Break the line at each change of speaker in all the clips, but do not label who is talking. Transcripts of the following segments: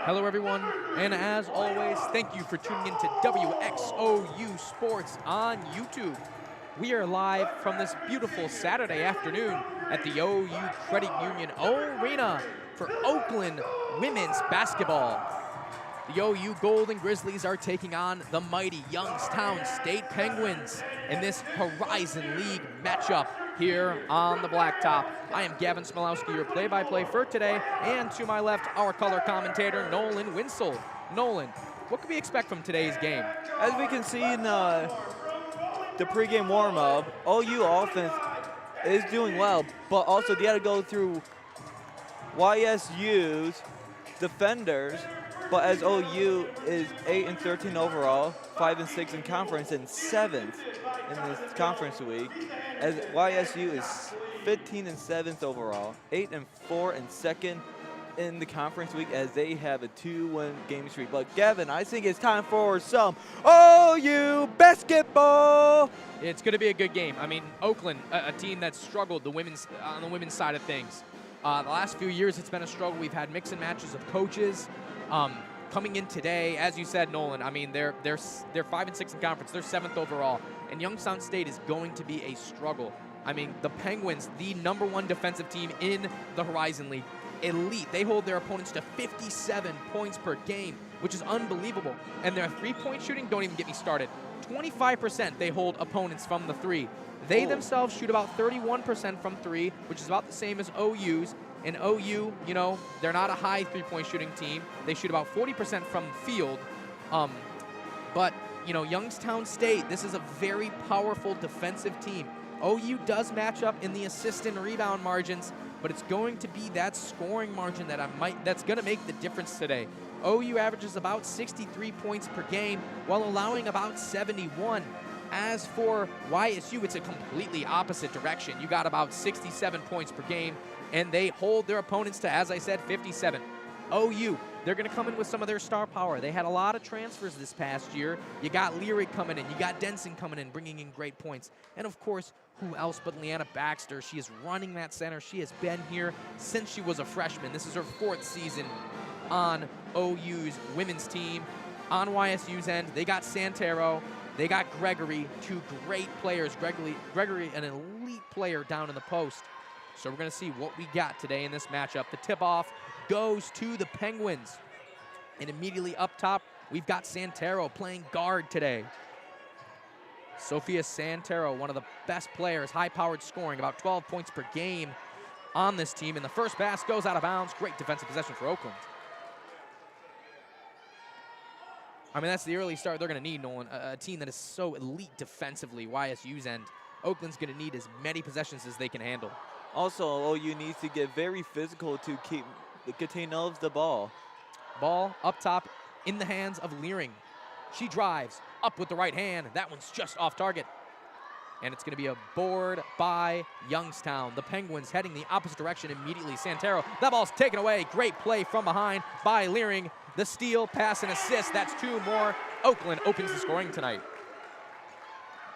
Hello, everyone, and as always, thank you for tuning in to WXOU Sports on YouTube. We are live from this beautiful Saturday afternoon at the OU Credit Union Arena for Oakland women's basketball. The OU Golden Grizzlies are taking on the mighty Youngstown State Penguins in this Horizon League matchup here on the blacktop. I am Gavin Smilowski, your play-by-play for today, and to my left, our color commentator, Nolan Wincel. Nolan, what can we expect from today's game?
As we can see in the pregame warm-up, OU offense is doing well, but also they had to go through YSU's defenders. But as OU is 8-13 overall, 5-6 in conference, and 7th in this conference week, as YSU is 15-7 overall, 8-4 and 2nd in the conference week, as they have a 2-win game streak. But Gavin, I think it's time for some OU basketball.
It's going to be a good game. I mean, Oakland, a team that's struggled on the women's side of things. The last few years, it's been a struggle. We've had mix and matches of coaches. Coming in today, as you said, Nolan, I mean, they're 5-6 in conference. They're 7th overall. And Youngstown State is going to be a struggle. I mean, the Penguins, the #1 defensive team in the Horizon League, elite. They hold their opponents to 57 points per game, which is unbelievable. And their three-point shooting, don't even get me started. 25% they hold opponents from the three. They themselves shoot about 31% from three, which is about the same as OU's. And OU, you know, they're not a high three-point shooting team. They shoot about 40% from the field. But, you know, Youngstown State, this is a very powerful defensive team. OU does match up in the assist and rebound margins, but it's going to be that scoring margin that's going to make the difference today. OU averages about 63 points per game while allowing about 71. As for YSU, it's a completely opposite direction. You got about 67 points per game, and they hold their opponents to, as I said, 57. OU, they're going to come in with some of their star power. They had a lot of transfers this past year. You got Leary coming in. You got Denson coming in, bringing in great points. And, of course, who else but Leanna Baxter? She is running that center. She has been here since she was a freshman. This is her 4th season on OU's women's team. On YSU's end, they got Santero. They got Gregory, 2 great players. Gregory, an elite player down in the post. So we're going to see what we got today in this matchup. The tip-off goes to the Penguins. And immediately up top, we've got Santero playing guard today. Sophia Santero, one of the best players, high-powered scoring, about 12 points per game on this team. And the first pass goes out of bounds. Great defensive possession for Oakland. I mean, that's the early start they're going to need, Nolan. A team that is so elite defensively, YSU's end. Oakland's going to need as many possessions as they can handle.
Also, OU needs to get very physical to contain of the ball.
Ball up top in the hands of Leering. She drives up with the right hand. That one's just off target. And it's going to be a board by Youngstown. The Penguins heading the opposite direction immediately. Santero, that ball's taken away. Great play from behind by Leering. The steal, pass, and assist. That's 2 more. Oakland opens the scoring tonight.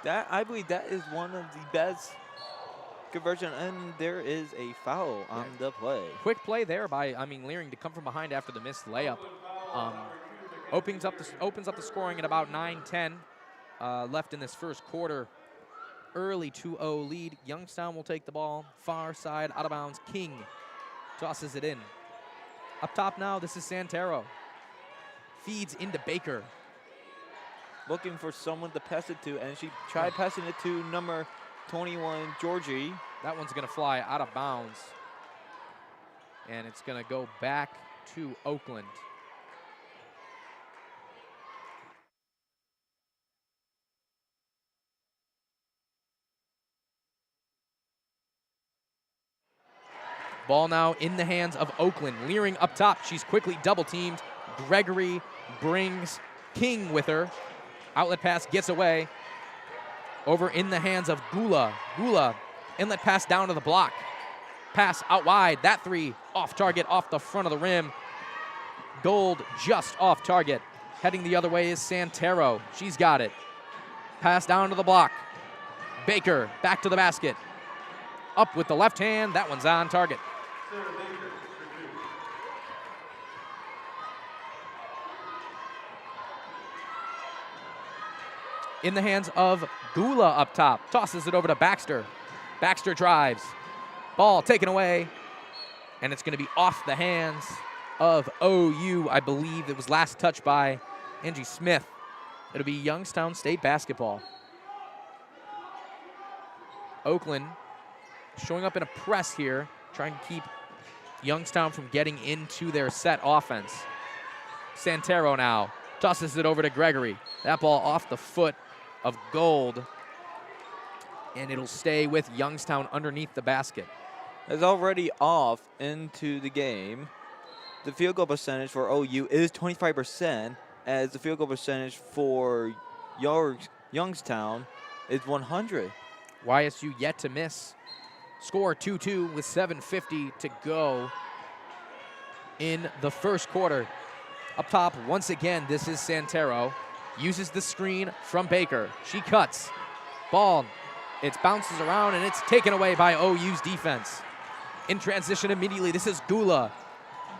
I believe that is one of the best conversion, and there is a foul on the play.
Quick play there by, Leering to come from behind after the missed layup. Opens up the scoring at about 9-10 left in this first quarter. Early 2-0 lead. Youngstown will take the ball. Far side, out of bounds. King tosses it in. Up top now, this is Santero. Feeds into Baker.
Looking for someone to pass it to, and she tried passing it to number 21, Georgie.
That one's going to fly out of bounds. And it's going to go back to Oakland. Ball now in the hands of Oakland. Leering up top. She's quickly double-teamed. Gregory brings King with her. Outlet pass gets away. Over in the hands of Gula. Gula, inlet pass down to the block. Pass out wide. That 3 off target, off the front of the rim. Gold just off target. Heading the other way is Santero. She's got it. Pass down to the block. Baker back to the basket. Up with the left hand. That one's on target. in the hands of Gula up top. Tosses it over to Baxter. Baxter drives. Ball taken away. And it's going to be off the hands of OU. I believe it was last touched by Angie Smith. It'll be Youngstown State basketball. Oakland showing up in a press here, trying to keep Youngstown from getting into their set offense. Santero now tosses it over to Gregory. That ball off the foot of Gold, and it'll stay with Youngstown underneath the basket.
It's already off into the game. The field goal percentage for OU is 25%, as the field goal percentage for Youngstown is 100.
YSU yet to miss. Score 2-2 with 7:50 to go in the first quarter. Up top, once again, this is Santero. Uses the screen from Baker. She cuts. Ball, it bounces around, and it's taken away by OU's defense. In transition immediately, this is Gula.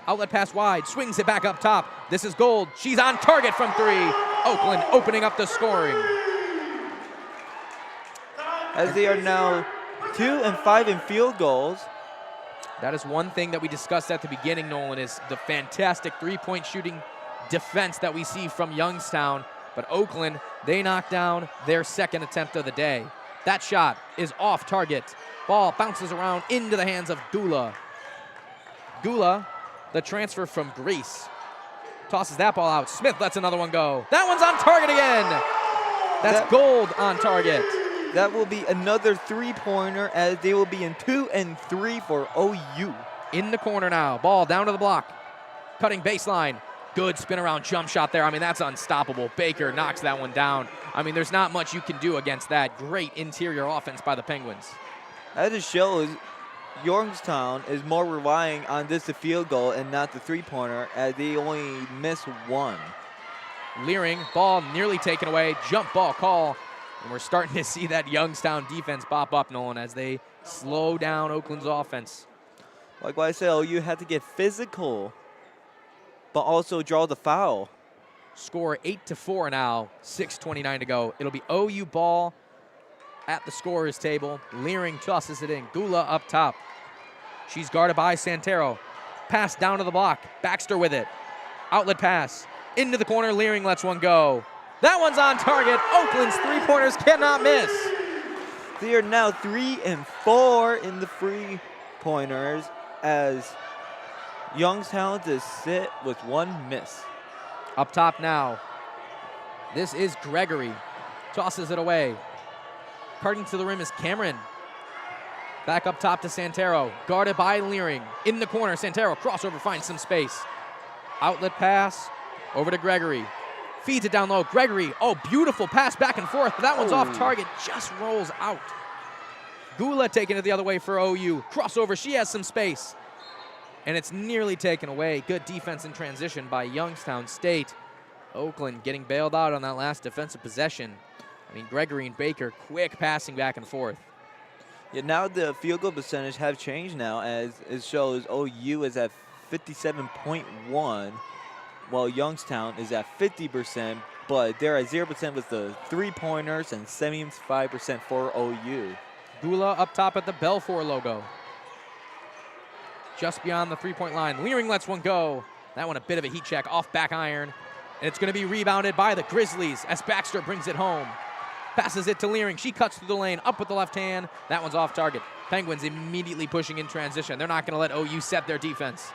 Outlet pass wide, swings it back up top. This is Gold. She's on target from three. Oakland opening up the scoring.
As they are now 2 and 5 in field goals.
That is one thing that we discussed at the beginning, Nolan, is the fantastic three-point shooting defense that we see from Youngstown. But Oakland, they knock down their second attempt of the day. That shot is off target. Ball bounces around into the hands of Gula. Gula, the transfer from Greece, tosses that ball out. Smith lets another one go. That one's on target again. That's Gold on target.
That will be another three-pointer, as they will be in 2 and 3 for OU.
In the corner now. Ball down to the block. Cutting baseline. Good spin around jump shot there. I mean, that's unstoppable. Baker knocks that one down. I mean, there's not much you can do against that. Great interior offense by the Penguins.
As it shows, Youngstown is more relying on this field goal and not the three-pointer, as they only miss one.
Leering, ball nearly taken away. Jump ball call. And we're starting to see that Youngstown defense pop up, Nolan, as they slow down Oakland's offense.
Like what I said, OU had to get physical, but also draw the foul.
Score 8-4 now, 6:29 to go. It'll be OU ball at the scorer's table. Leering tosses it in. Gula up top. She's guarded by Santero. Pass down to the block. Baxter with it. Outlet pass. Into the corner. Leering lets one go. That one's on target. Oakland's three-pointers cannot miss.
They are now 3 and 4 in the three-pointers, as Youngstown just sit with one miss.
Up top now. This is Gregory. Tosses it away. Cutting to the rim is Cameron. Back up top to Santero. Guarded by Leering. In the corner, Santero crossover, finds some space. Outlet pass over to Gregory. Feeds it down low. Gregory, oh, beautiful pass back and forth, but that one's off target. Just rolls out. Gula taking it the other way for OU. Crossover, she has some space. And it's nearly taken away. Good defense in transition by Youngstown State. Oakland getting bailed out on that last defensive possession. I mean, Gregory and Baker, quick passing back and forth.
Yeah, now the field goal percentage have changed now, as it shows OU is at 57.1, while Youngstown is at 50%, but they're at 0% with the three-pointers and 75% for OU.
Gula up top at the Belfour logo. Just beyond the three-point line. Leering lets one go. That one a bit of a heat check off back iron. And it's going to be rebounded by the Grizzlies as Baxter brings it home. Passes it to Leering. She cuts through the lane, up with the left hand. That one's off target. Penguins immediately pushing in transition. They're not going to let OU set their defense.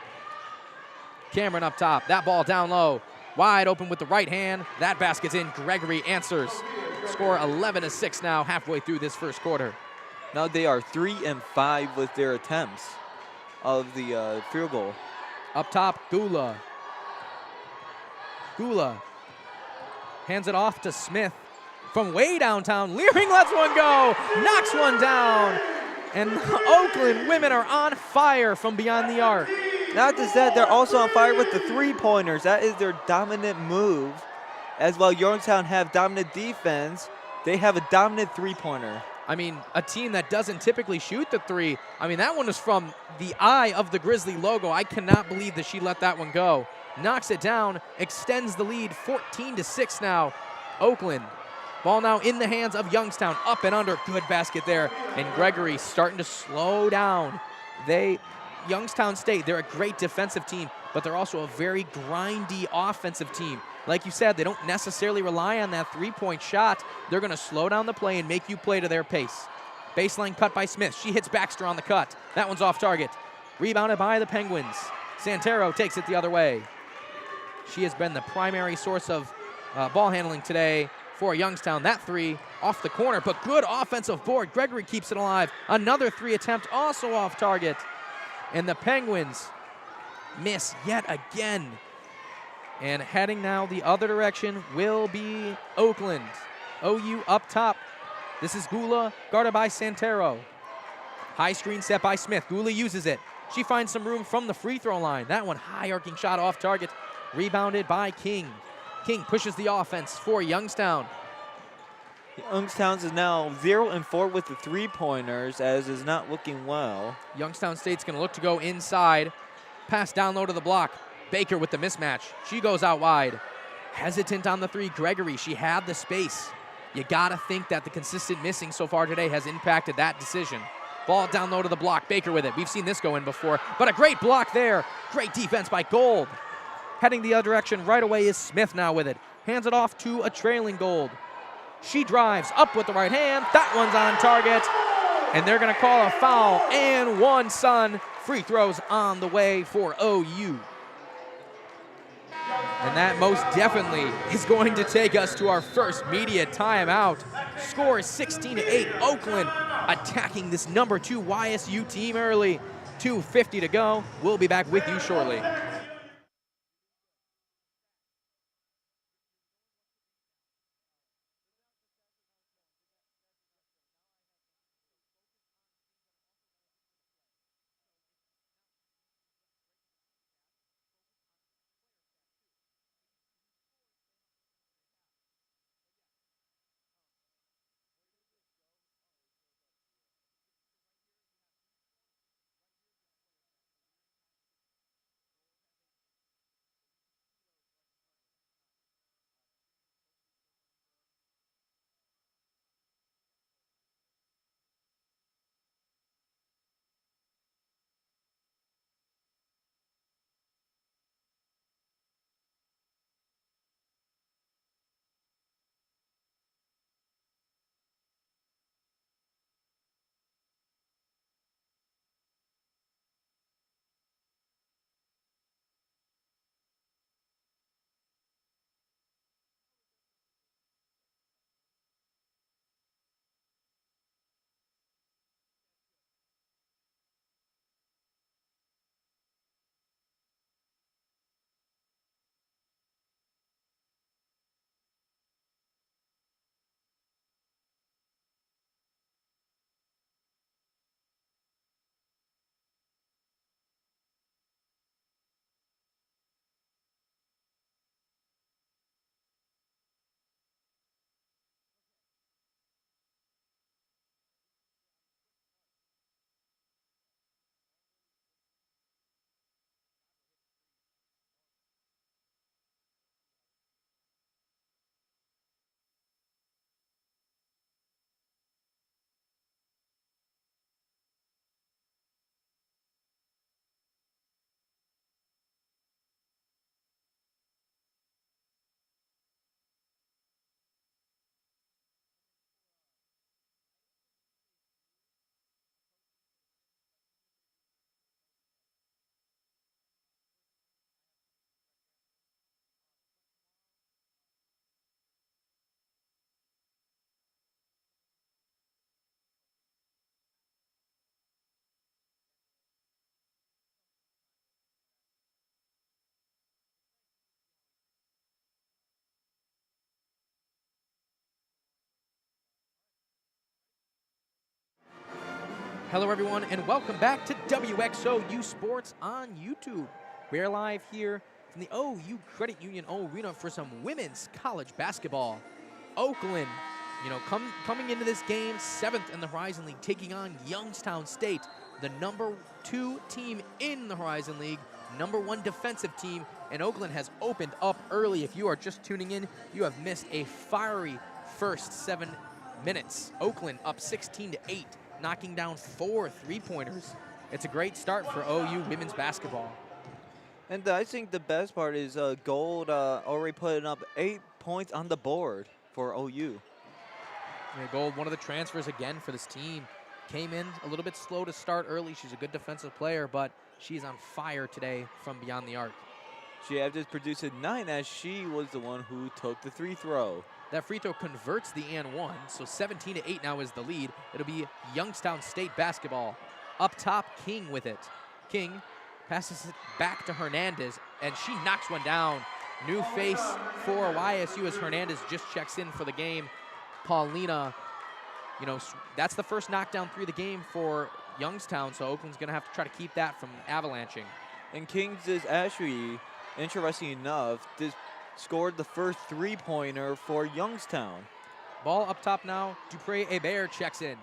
Cameron up top. That ball down low. Wide open with the right hand. That basket's in. Gregory answers. Score 11-6 now, halfway through this first quarter.
Now they are 3 and 5 with their attempts of the field goal.
Up top, Gula. Gula hands it off to Smith from way downtown. Leering lets one go, knocks one down, and Oakland women are on fire from beyond the arc.
Not just that, they're also on fire with the three-pointers. That is their dominant move. As while Youngstown have dominant defense, they have a dominant three-pointer.
I mean, a team that doesn't typically shoot the three. I mean, that one was from the eye of the Grizzly logo. I cannot believe that she let that one go. Knocks it down, extends the lead 14-6 now. Oakland Ball now in the hands of Youngstown. Up and under. Good basket there. And Gregory starting to slow down. Youngstown State, they're a great defensive team, but they're also a very grindy offensive team. Like you said, they don't necessarily rely on that three-point shot. They're going to slow down the play and make you play to their pace. Baseline cut by Smith. She hits Baxter on the cut. That one's off target. Rebounded by the Penguins. Santero takes it the other way. She has been the primary source of ball handling today for Youngstown. That three off the corner, but good offensive board. Gregory keeps it alive. Another three attempt, also off target. And the Penguins miss yet again. And heading now the other direction will be Oakland. OU up top. This is Gula, guarded by Santero. High screen set by Smith. Gula uses it. She finds some room from the free throw line. That one, high arcing shot off target. Rebounded by King. King pushes the offense for Youngstown.
Youngstown is now 0-4 with the three-pointers, as is not looking well.
Youngstown State's going to look to go inside. Pass down low to the block. Baker with the mismatch. She goes out wide. Hesitant on the three. Gregory, she had the space. You got to think that the consistent missing so far today has impacted that decision. Ball down low to the block. Baker with it. We've seen this go in before, but a great block there. Great defense by Gold. Heading the other direction right away is Smith now with it. Hands it off to a trailing Gold. She drives up with the right hand. That one's on target. And they're going to call a foul and one, son. Free throws on the way for OU. And that most definitely is going to take us to our first media timeout. Score is 16-8. Oakland attacking this number 2 YSU team early. 2:50 to go. We'll be back with you shortly. Hello, everyone, and welcome back to WXOU Sports on YouTube. We're live here from the OU Credit Union Arena for some women's college basketball. Oakland, coming into this game, 7th in the Horizon League, taking on Youngstown State, the number 2 team in the Horizon League, number 1 defensive team, and Oakland has opened up early. If you are just tuning in, you have missed a fiery first 7 minutes. Oakland up 16-8, knocking down 4 3-pointers. It's a great start for OU women's basketball.
And I think the best part is Gold already putting up 8 points on the board for OU.
Yeah, Gold, one of the transfers again for this team, came in a little bit slow to start early. She's a good defensive player, but she's on fire today from beyond the arc.
She had just produced a 9 as she was the one who took the free throw.
That free throw converts the and one, so 17-8 now is the lead. It'll be Youngstown State basketball. Up top, King with it. King passes it back to Hernandez, and she knocks one down. New face for YSU as Hernandez just checks in for the game. Paulina, you know, that's the first knockdown 3 of the game for Youngstown, so Oakland's going to have to try to keep that from avalanching.
And Kings is actually, interesting enough, just scored the first 3-pointer for Youngstown.
Ball up top now. Dupree Hebert checks in.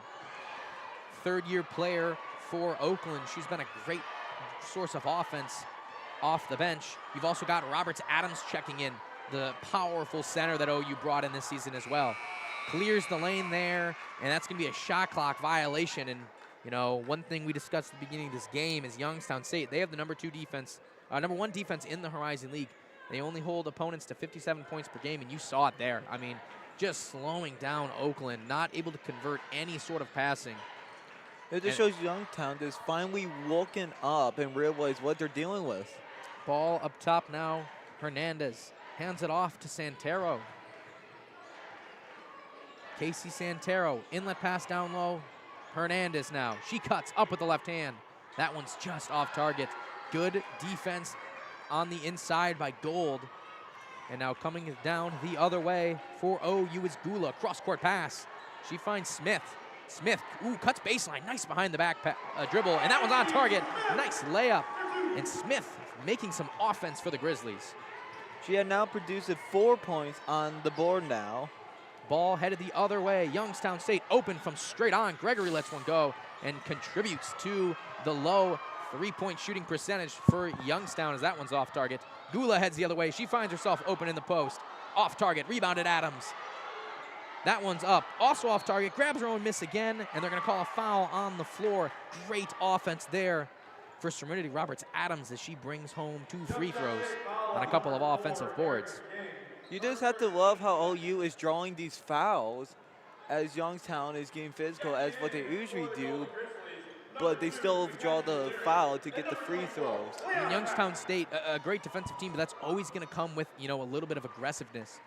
Third-year player for Oakland. She's been a great source of offense off the bench. You've also got Roberts Adams checking in, the powerful center that OU brought in this season as well. Clears the lane there, and that's going to be a shot clock violation. And, you know, one thing we discussed at the beginning of this game is Youngstown State. They have the number 1 defense in the Horizon League. They only hold opponents to 57 points per game, and you saw it there. I mean, just slowing down Oakland, not able to convert any sort of passing.
It just shows Youngstown is finally woken up and realize what they're dealing with.
Ball up top now. Hernandez hands it off to Santero. Casey Santero, inlet pass down low. Hernandez now. She cuts up with the left hand. That one's just off target. Good defense on the inside by Gold. And now coming down the other way for OU is Gula. Cross-court pass. She finds Smith. Smith, cuts baseline. Nice behind the back dribble, and that one's on target. Nice layup. And Smith making some offense for the Grizzlies.
She had now produced 4 points on the board now.
Ball headed the other way. Youngstown State open from straight on. Gregory lets one go and contributes to the low 3-point shooting percentage for Youngstown as that one's off target. Gula heads the other way. She finds herself open in the post. Off target, rebounded Adams. That one's up, also off target, grabs her own miss again, and they're gonna call a foul on the floor. Great offense there for Serenity Roberts Adams as she brings home 2 free throws on a couple of offensive boards.
You just have to love how OU is drawing these fouls as Youngstown is getting physical as what they usually do, but they still draw the foul to get the free throws.
I mean, Youngstown State, a great defensive team, but that's always gonna come with, you know, a little bit of aggressiveness.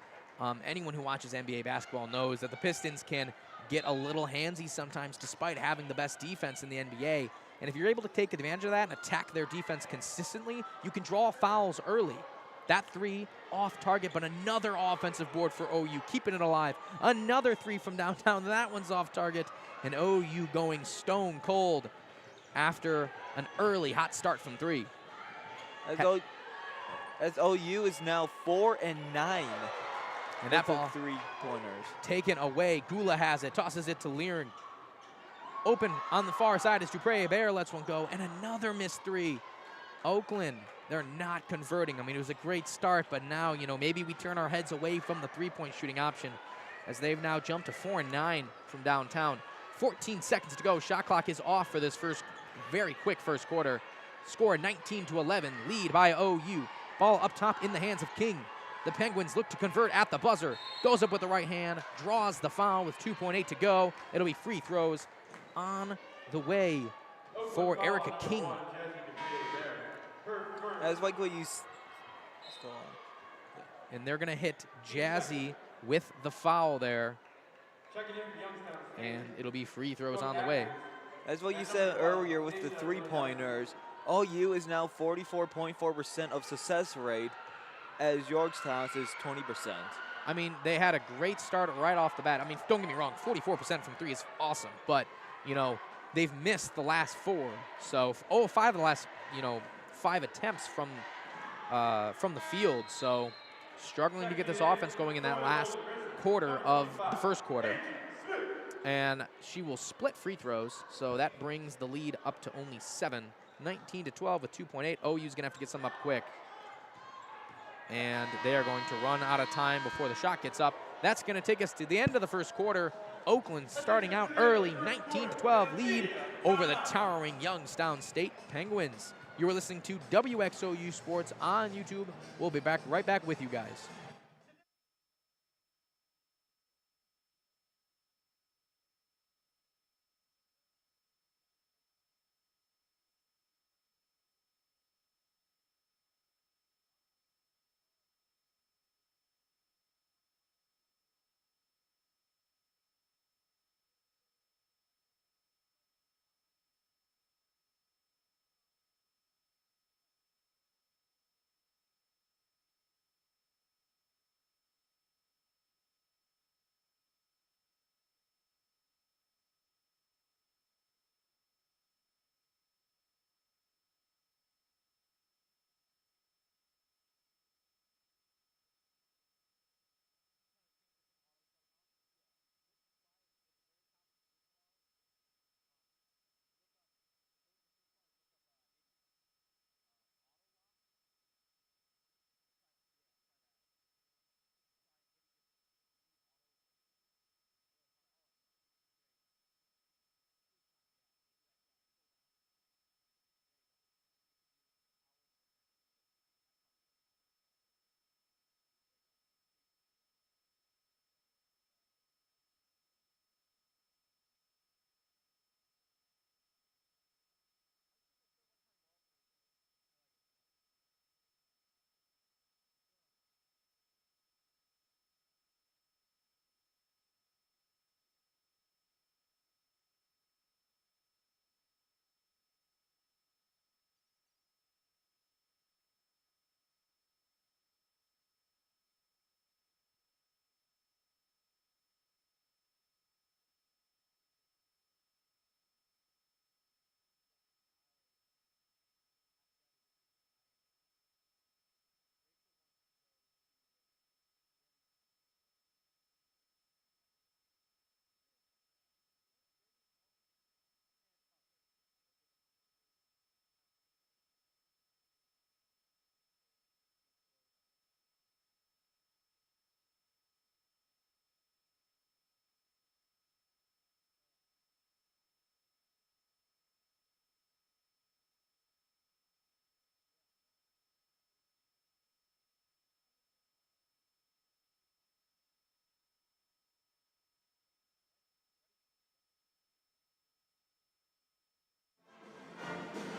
Anyone who watches NBA basketball knows that the Pistons can get a little handsy sometimes despite having the best defense in the NBA. And if you're able to take advantage of that and attack their defense consistently, you can draw fouls early. That 3 off target, but another offensive board for OU, keeping it alive. Another 3 from downtown, that one's off target. And OU going stone cold after an early hot start from 3.
As OU is now 4-9.
And that ball
3-pointers
taken away. Gula has it, tosses it to Liren. Open on the far side as Dupree Hebert lets one go, and another missed 3. Oakland, they're not converting. I mean, it was a great start, but now, you know, maybe we turn our heads away from the 3-point shooting option as they've now jumped to 4-9 from downtown. 14 seconds to go. Shot clock is off for this very quick first quarter. Score 19-11, lead by OU. Ball up top in the hands of King. The Penguins look to convert at the buzzer. Goes up with the right hand, draws the foul with 2.8 to go. It'll be free throws on the way for Erica King.
As like what you
And they're gonna hit Jazzy with the foul there. And it'll be free throws on the way.
As what you said earlier with the 3-pointers, OU is now 44.4% of success rate, as Youngstown's is 20%.
I mean, they had a great start right off the bat. I mean, don't get me wrong, 44% from 3 is awesome, but, you know, they've missed the last 4. So, 5 of the last, 5 attempts from the field. So, struggling to get this offense going in that last quarter of the first quarter. And she will split free throws, so that brings the lead up to only 7. 19-12 with 2.8. OU's gonna have to get some up quick. And they are going to run out of time before the shot gets up. That's going to take us to the end of the first quarter. Oakland starting out early, 19-12 lead over the towering Youngstown State Penguins. You are listening to WXOU Sports on YouTube. We'll be right back with you guys.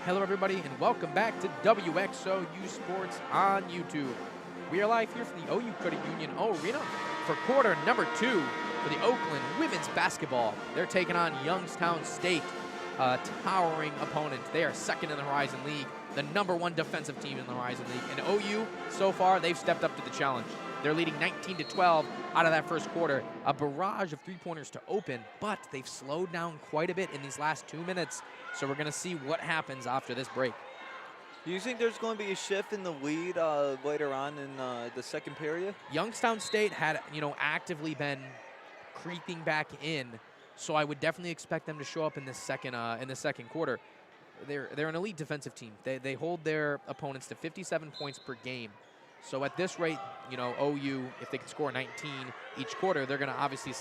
Hello, everybody, and welcome back to WXOU Sports on YouTube. We are live here from the OU Credit Union Arena for quarter number 2 for the Oakland women's basketball. They're taking on Youngstown State, a towering opponent. They are second in the Horizon League, the #1 defensive team in the Horizon League. And OU, so far, they've stepped up to the challenge. They're leading 19-12 out of that first quarter. A barrage of three-pointers to open, but they've slowed down quite a bit in these last 2 minutes. So we're going to see what happens after this break.
Do you think there's going to be a shift in the lead later on in the second period?
Youngstown State had, actively been creeping back in, so I would definitely expect them to show up in the second quarter. They're an elite defensive team. They hold their opponents to 57 points per game. So at this rate, OU, if they can score 19 each quarter, they're going to obviously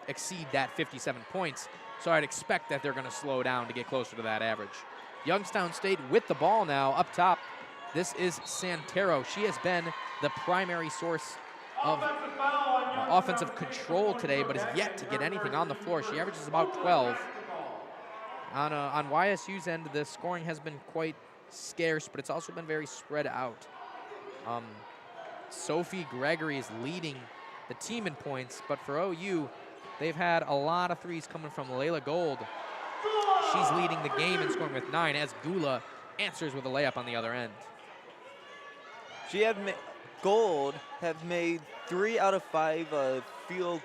exceed that 57 points. So I'd expect that they're going to slow down to get closer to that average. Youngstown State with the ball now up top. This is Santero. She has been the primary source of offensive control today, but has yet to get anything on the floor. She averages about 12. On YSU's end, the scoring has been quite scarce, but it's also been very spread out. Sophie Gregory is leading the team in points, but for OU, they've had a lot of threes coming from Layla Gold. She's leading the game in scoring with 9 as Gula answers with a layup on the other end.
Gold have made 3 out of 5 field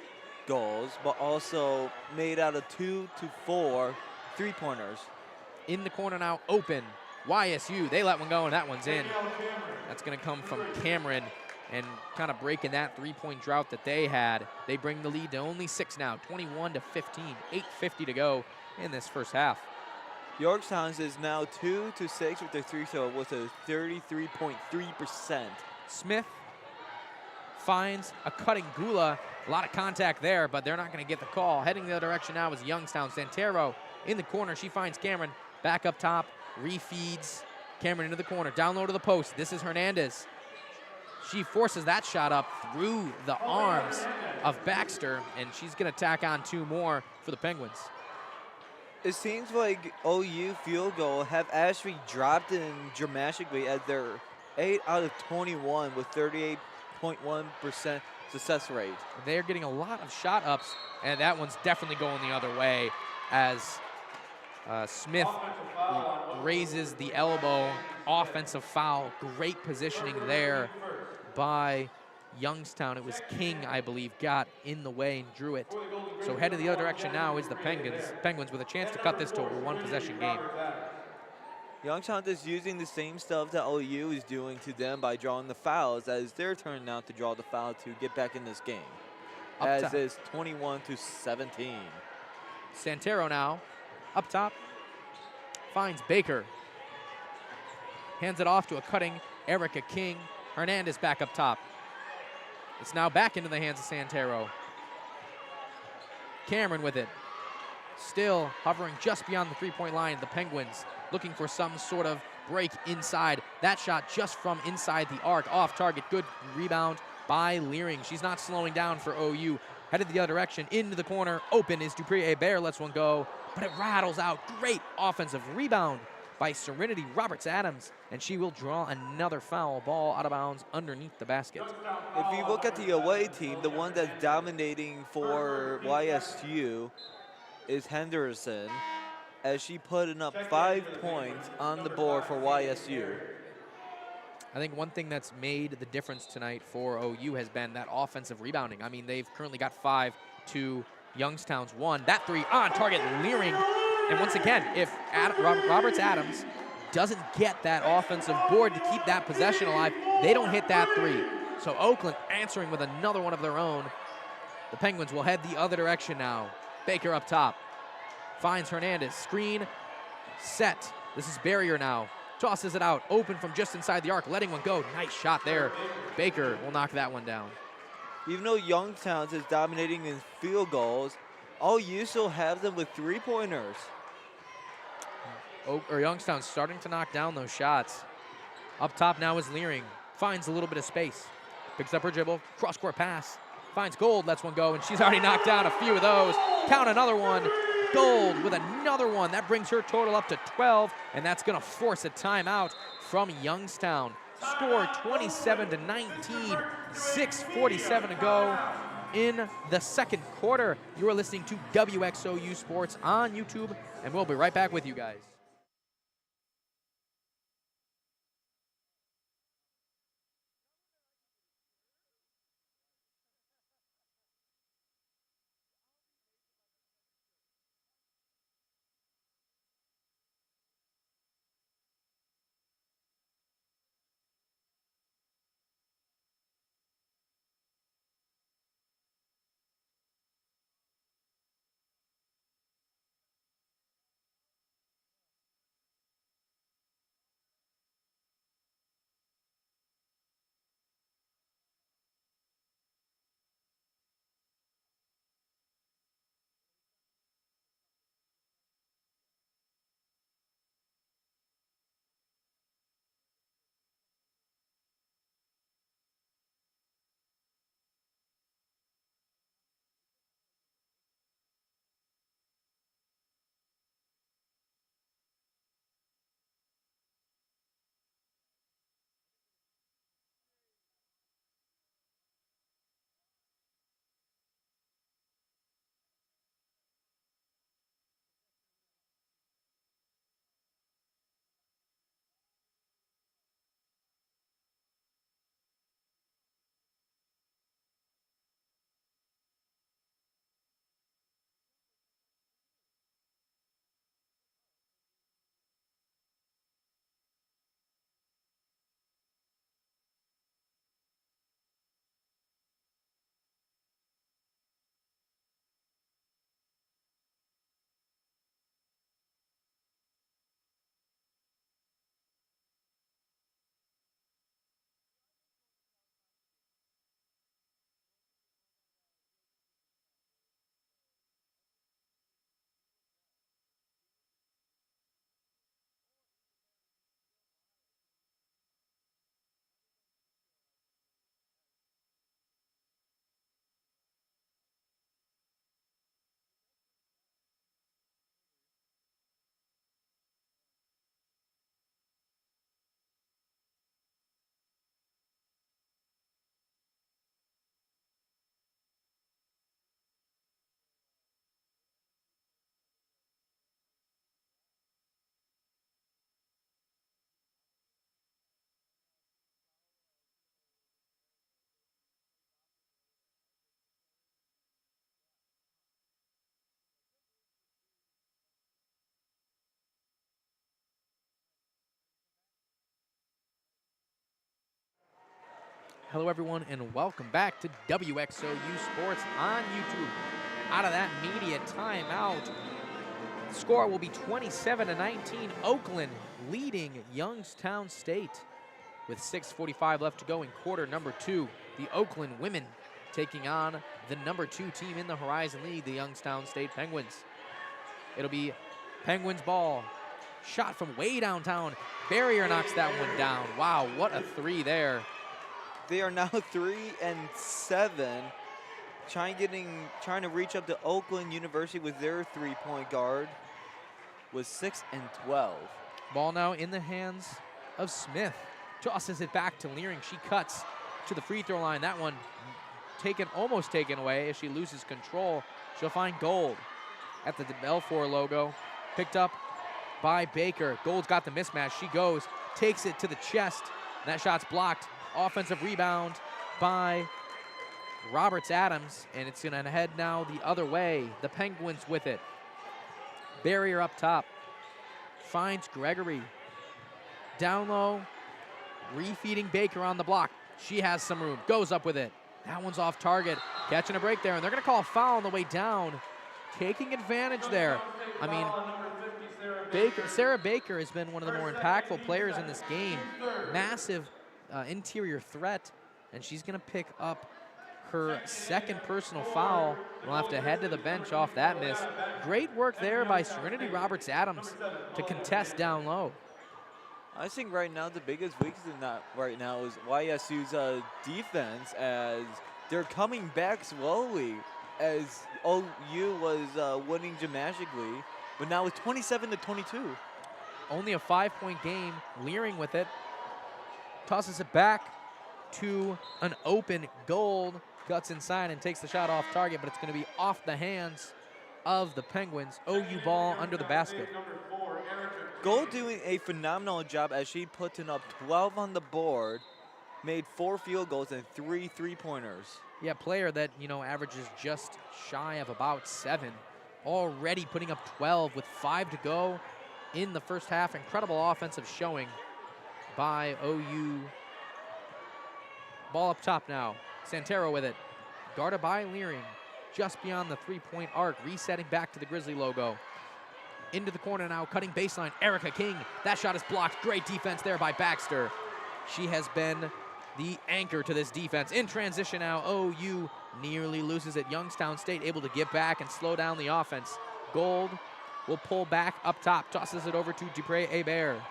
goals, but also made out of 2 to 4 three-pointers.
In the corner now, open. YSU, they let one go, and that one's in. That's going to come from Cameron, and kind of breaking that three-point drought that they had. They bring the lead to only 6 now, 21-15, 8:50 to go in this first half.
Yorktown's is now 2 to 6 with their three throw with a 33.3%.
Smith, finds a cutting Gula. A lot of contact there, but they're not going to get the call. Heading the other direction now is Youngstown. Santero in the corner. She finds Cameron back up top, refeeds Cameron into the corner, down low to the post. This is Hernandez. She forces that shot up through the arms of Baxter, and she's going to tack on 2 more for the Penguins.
It seems like OU field goal have actually dropped in dramatically as they're 8 out of 21 with 38.1% success rate.
They're getting a lot of shot ups, and that one's definitely going the other way as Smith raises the elbow. Offensive foul. Great positioning there by Youngstown. It was King, I believe, got in the way and drew it. So headed the other direction now is the Penguins with a chance to cut this to a 1-possession game.
Youngstown is using the same stuff that OU is doing to them by drawing the fouls, as they're turning now to draw the foul to get back in this game. As it's 21-17.
Santero now up top, finds Baker. Hands it off to a cutting Erica King. Hernandez back up top. It's now back into the hands of Santero. Cameron with it. Still hovering just beyond the 3-point line. The Penguins looking for some sort of break inside. That shot just from inside the arc. Off target. Good rebound by Leering. She's not slowing down for OU. Headed the other direction. Into the corner. Open is Dupree-Hebert. Lets one go. But it rattles out. Great offensive rebound by Serenity Roberts-Adams, and she will draw another foul. Ball out of bounds underneath the basket.
If you look at the away team, the one that's dominating for YSU is Henderson, as she putting up 5 points on the board for YSU.
I think one thing that's made the difference tonight for OU has been that offensive rebounding. I mean, they've currently got 5 to Youngstown's 1. That 3 on target, Leering. And once again, if Roberts-Adams doesn't get that offensive board to keep that possession alive, they don't hit that 3. So Oakland answering with another one of their own. The Penguins will head the other direction now. Baker up top. Finds Hernandez. Screen set. This is Barrier now. Tosses it out. Open from just inside the arc. Letting one go. Nice shot there. Baker will knock that one down.
Even though Youngstown is dominating in field goals, OU still have them with 3-pointers.
Youngstown starting to knock down those shots. Up top now is Leering. Finds a little bit of space. Picks up her dribble. Cross-court pass. Finds Gold. Lets one go, and she's already knocked down a few of those. Count another one. Gold with another one. That brings her total up to 12, and that's going to force a timeout from Youngstown. Score 27-19. 6:47 to go in the second quarter. You are listening to WXOU Sports on YouTube, and we'll be right back with you guys. Hello, everyone, and welcome back to WXOU Sports on YouTube. Out of that media timeout, the score will be 27-19. Oakland leading Youngstown State with 6:45 left to go in quarter number 2. The Oakland women taking on the number 2 team in the Horizon League, the Youngstown State Penguins. It'll be Penguins ball. Shot from way downtown. Barrier knocks that one down. Wow, what a 3 there.
They are now 3-7, trying to reach up to Oakland University with their three-point guard with 6-12.
Ball now in the hands of Smith. Tosses it back to Leering. She cuts to the free throw line. That one almost taken away as she loses control. She'll find Gold at the Belfour logo. Picked up by Baker. Gold's got the mismatch. She goes, takes it to the chest. And that shot's blocked. Offensive rebound by Roberts-Adams, and it's going to head now the other way. The Penguins with it. Barrier up top. Finds Gregory. Down low. Refeeding Baker on the block. She has some room. Goes up with it. That one's off target. Catching a break there, and they're going to call a foul on the way down. Taking advantage there. I mean, Sarah Baker has been one of the more impactful players in this game. Massive interior threat, and she's going to pick up her second personal foul. We'll have to head to the bench off that miss. Great work there by Serenity Roberts-Adams to contest down low.
I think right now the biggest weakness in that right now is YSU's defense, as they're coming back slowly, as OU was winning dramatically, but now it's 27-22.
Only a 5-point game. Leering with it. Tosses it back to an open Gold. Cuts inside and takes the shot off target, but it's going to be off the hands of the Penguins. OU ball under the basket.
Gold doing a phenomenal job as she putting up 12 on the board, made 4 field goals and 3 three-pointers.
Yeah, player that, averages just shy of about 7. Already putting up 12 with 5 to go in the first half. Incredible offensive showing by OU. Ball up top now. Santero with it. Guarded by Leering. Just beyond the three-point arc. Resetting back to the Grizzly logo. Into the corner now. Cutting baseline. Erica King. That shot is blocked. Great defense there by Baxter. She has been the anchor to this defense. In transition now. OU nearly loses it. Youngstown State able to get back and slow down the offense. Gold will pull back up top. Tosses it over to Dupre-Hebert.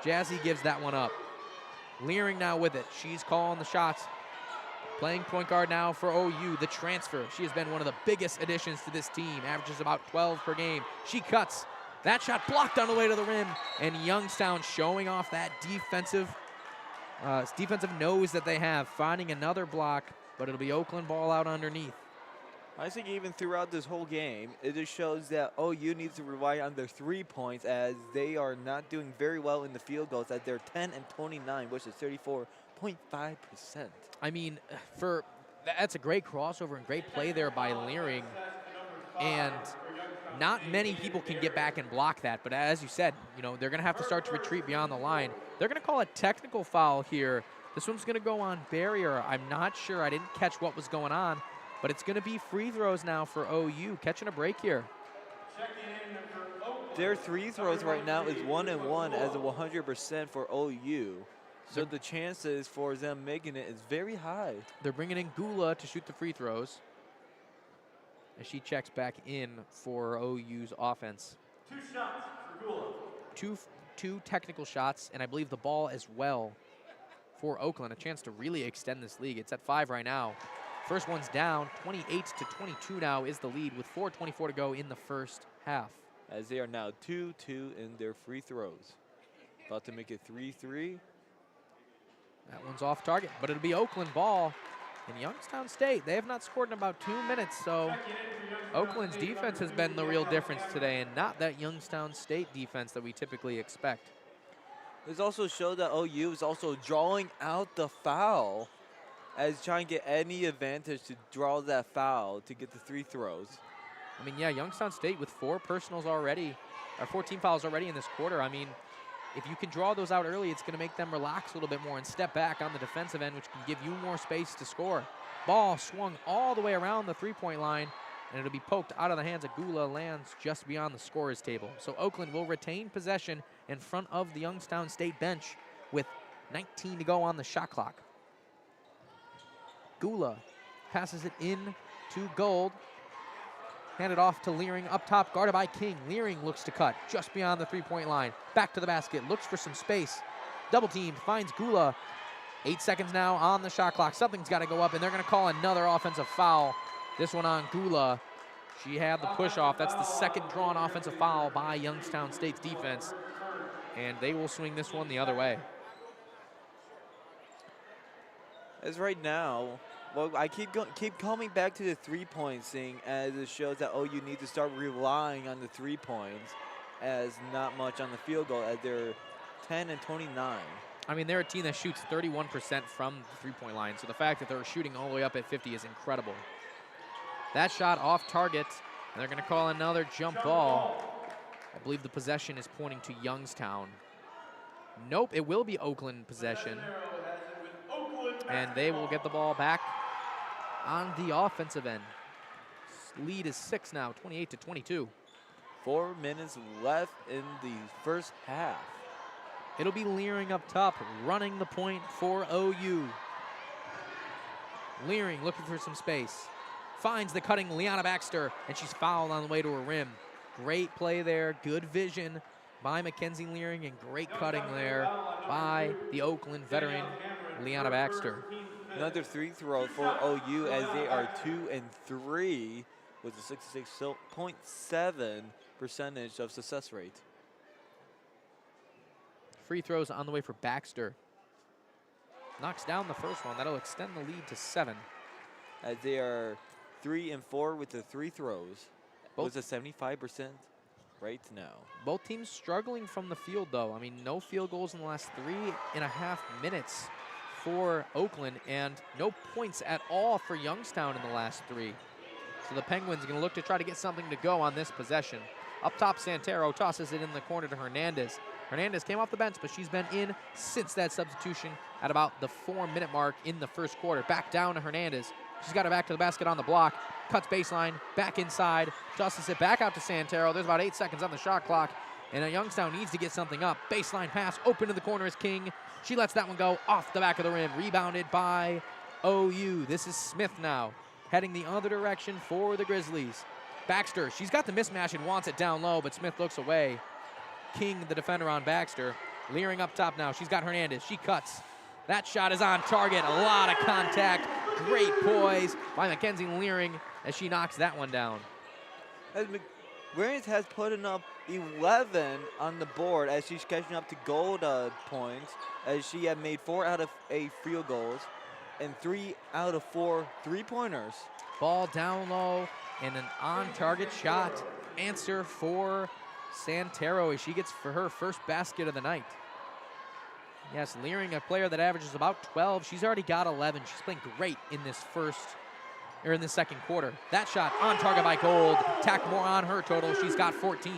Jazzy gives that one up. Leering now with it. She's calling the shots. Playing point guard now for OU, the transfer. She has been one of the biggest additions to this team. Averages about 12 per game. She cuts. That shot blocked on the way to the rim. And Youngstown showing off that defensive nose that they have. Finding another block, but it'll be Oakland ball out underneath.
I think even throughout this whole game, it just shows that OU needs to rely on their 3 points, as they are not doing very well in the field goals, as they're 10-29, which is 34.5%.
I mean, that's a great crossover and great play there by Leering. And not many people can get back and block that. But as you said, they're going to have to start to retreat beyond the line. They're going to call a technical foul here. This one's going to go on Barrier. I'm not sure. I didn't catch what was going on. But it's going to be free throws now for OU. Catching a break here.
Their free throws right now is 1-1 as a 100% for OU. So the chances for them making it is very high. They're
bringing in Gula to shoot the free throws as she checks back in for OU's offense.
2 shots for Gula.
Two technical shots, and I believe the ball as well for Oakland. A chance to really extend this league. It's at 5 right now. First one's down. 28-22 now is the lead with 4:24 to go in the first half.
As they are now 2-2 in their free throws. About to make it 3-3.
That one's off target, but it'll be Oakland ball. And Youngstown State, they have not scored in about 2 minutes, so Oakland's defense has been the real difference today, and not that Youngstown State defense that we typically expect.
This also showed that OU is also drawing out the foul, as trying to get any advantage to draw that foul to get the 3 throws.
I mean, yeah, Youngstown State with 4 personals already, or 14 fouls already in this quarter. I mean, if you can draw those out early, it's going to make them relax a little bit more and step back on the defensive end, which can give you more space to score. Ball swung all the way around the three-point line, and it'll be poked out of the hands of Gula, lands just beyond the scorer's table. So Oakland will retain possession in front of the Youngstown State bench with 19 to go on the shot clock. Gula passes it in to Gold. Handed off to Leering up top, guarded by King. Leering looks to cut just beyond the three-point line. Back to the basket, looks for some space. Double team, finds Gula. 8 seconds now on the shot clock. Something's got to go up, and they're going to call another offensive foul. This one on Gula. She had the push off. That's the second drawn offensive foul by Youngstown State's defense. And they will swing this one the other way.
As right now, well, I keep coming back to the three-point thing, as it shows that OU need to start relying on the 3 points as not much on the field goal, as they're 10 and 29. I
mean, they're a team that shoots 31% from the three-point line, so the fact that they're shooting all the way up at 50 is incredible. That shot off target, and they're going to call another jump ball. I believe the possession is pointing to Youngstown. Nope, it will be Oakland possession. And they will get the ball back on the offensive end. Lead is 6 now, 28 to 22.
4 minutes left in the first half.
It'll be Leering up top, running the point for OU. Leering looking for some space. Finds the cutting Liana Baxter, and she's fouled on the way to her rim. Great play there, good vision by Mackenzie Leering, and great cutting there by the Oakland veteran, Liana Baxter.
Another free throw for OU, as they are 2 and 3 with a 66.7% of success rate.
Free throws on the way for Baxter. Knocks down the first one. That'll extend the lead to 7.
As they are 3 and 4 with the free throws. Both a 75% right now.
Both teams struggling from the field, though. I mean, no field goals in the last 3.5 minutes for Oakland, and no points at all for Youngstown in the last 3. So the Penguins are going to look to try to get something to go on this possession. Up top, Santero tosses it in the corner to Hernandez. Hernandez came off the bench, but she's been in since that substitution at about the 4-minute mark in the first quarter. Back down to Hernandez. She's got it back to the basket on the block. Cuts baseline, back inside, tosses it back out to Santero. There's about 8 seconds on the shot clock, and Youngstown needs to get something up. Baseline pass, open to the corner is King. She lets that one go off the back of the rim. Rebounded by OU. This is Smith now, heading the other direction for the Grizzlies. Baxter, she's got the mismatch and wants it down low, but Smith looks away. King, the defender on Baxter. Leering up top now. She's got Hernandez. She cuts. That shot is on target. A lot of contact. Great poise by Mackenzie Leering as she knocks that one down.
As Williams has put up 11 on the board as she's catching up to Gold points, as she had made 4 out of 8 field goals and 3 out of 4 three-pointers.
Ball down low and an on-target shot. Answer for Santero as she gets for her first basket of the night. Yes, Leering, a player that averages about 12. She's already got 11. She's playing great in this second quarter. That shot on target by Gold. Tack more on her total. She's got 14.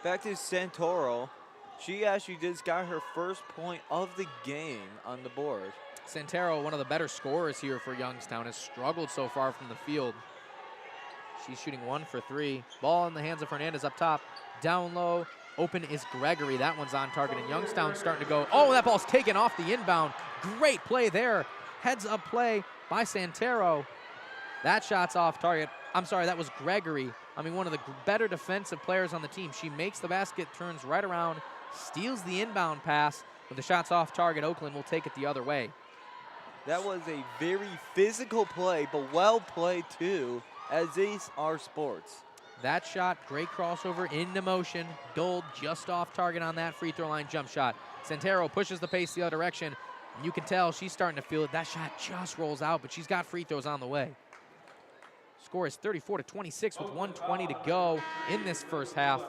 Back to Santoro. She actually just got her first point of the game on the board.
Santero, one of the better scorers here for Youngstown, has struggled so far from the field. She's shooting 1 for 3. Ball in the hands of Hernandez up top. Down low. Open is Gregory. That one's on target, and Youngstown's starting to go. Oh, that ball's taken off the inbound. Great play there. Heads up play by Santero. That shot's off target. I'm sorry, that was Gregory. I mean, one of the better defensive players on the team. She makes the basket, turns right around, steals the inbound pass. With the shots off target, Oakland will take it the other way.
That was a very physical play, but well played too, as these are sports.
That shot, great crossover into motion. Gold just off target on that free throw line jump shot. Santero pushes the pace the other direction. You can tell she's starting to feel it. That shot just rolls out, but she's got free throws on the way. Score is 34-26 with 1:20 to go in this first half.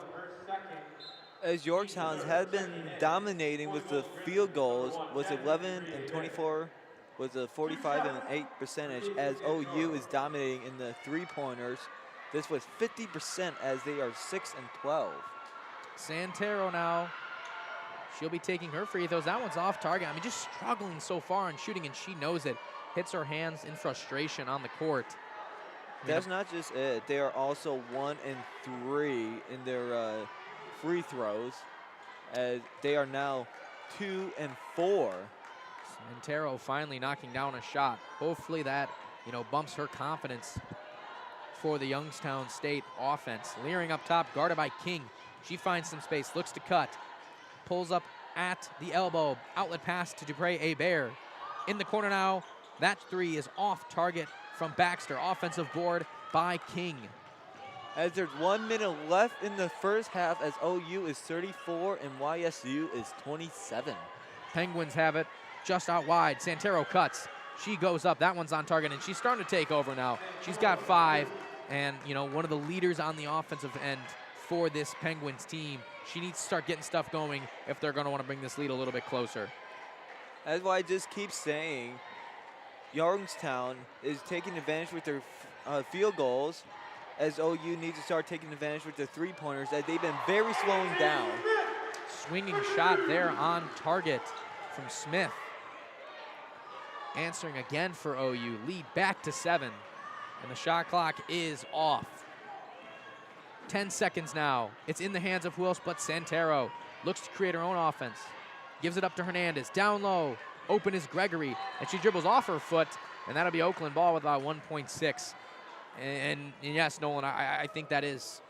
As Yorktown has been dominating with the field goals, was 11 and 24 with a 45.8%, as OU is dominating in the three-pointers. This was 50% as they are 6 and 12.
Santero now. She'll be taking her free throws. That one's off target. I mean, just struggling so far in shooting, and she knows it. Hits her hands in frustration on the court.
That's not just it. They are also 1 and 3 in their free throws, as they are now 2 and 4.
Santero finally knocking down a shot. Hopefully that, bumps her confidence for the Youngstown State offense. Leering up top, guarded by King. She finds some space, looks to cut. Pulls up at the elbow. Outlet pass to Dupre-Hebert. In the corner now. That three is off target from Baxter. Offensive board by King.
As there's 1 minute left in the first half, as OU is 34 and YSU is 27.
Penguins have it just out wide. Santero cuts. She goes up. That one's on target, and she's starting to take over now. She's got 5, and, one of the leaders on the offensive end for this Penguins team. She needs to start getting stuff going if they're going to want to bring this lead a little bit closer.
That's why I just keep saying Youngstown is taking advantage with their field goals, as OU needs to start taking advantage with their three-pointers, as they've been very slowing down.
Swinging shot there on target from Smith. Answering again for OU. Lead back to 7. And the shot clock is off. 10 seconds now. It's in the hands of Wills, but Santero looks to create her own offense. Gives it up to Hernandez. Down low. Open is Gregory. And she dribbles off her foot. And that'll be Oakland ball with about 1.6. And yes, Nolan, I think that is.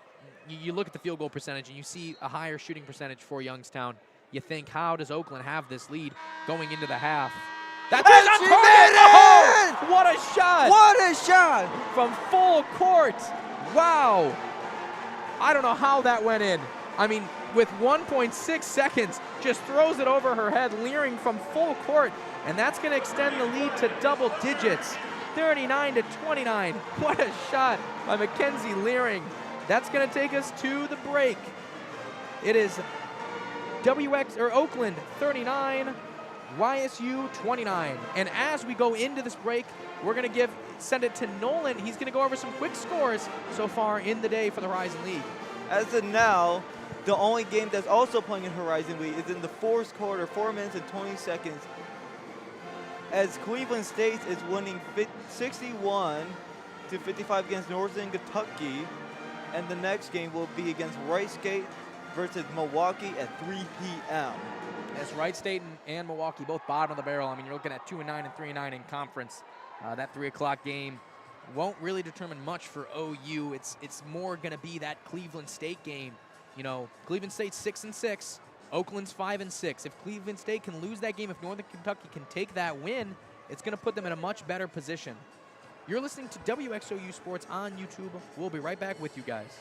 You look at the field goal percentage and you see a higher shooting percentage for Youngstown. You think, how does Oakland have this lead going into the half? That's on target! Oh, what a shot!
What a shot!
From full court. Wow. I don't know how that went in. I mean, with 1.6 seconds, just throws it over her head, Leering from full court. And that's going to extend the lead to double digits. 39 to 29. What a shot by Mackenzie Leering. That's going to take us to the break. It is Oakland 39, YSU 29. And as we go into this break, we're going to send it to Nolan. He's going to go over some quick scores so far in the day for the Horizon League.
As of now, the only game that's also playing in Horizon League is in the fourth quarter, 4 minutes and 20 seconds. As Cleveland State is winning 61 to 55 against Northern Kentucky. And the next game will be against Wright State versus Milwaukee at 3 p.m.
As Wright State and Milwaukee both bottom of the barrel. I mean, you're looking at 2-9 and 3-9 in conference. That 3 o'clock game won't really determine much for OU. It's more going to be that Cleveland State game. Cleveland State's 6-6. Oakland's 5-6. If Cleveland State can lose that game, if Northern Kentucky can take that win, it's going to put them in a much better position. You're listening to WXOU Sports on YouTube. We'll be right back with you guys.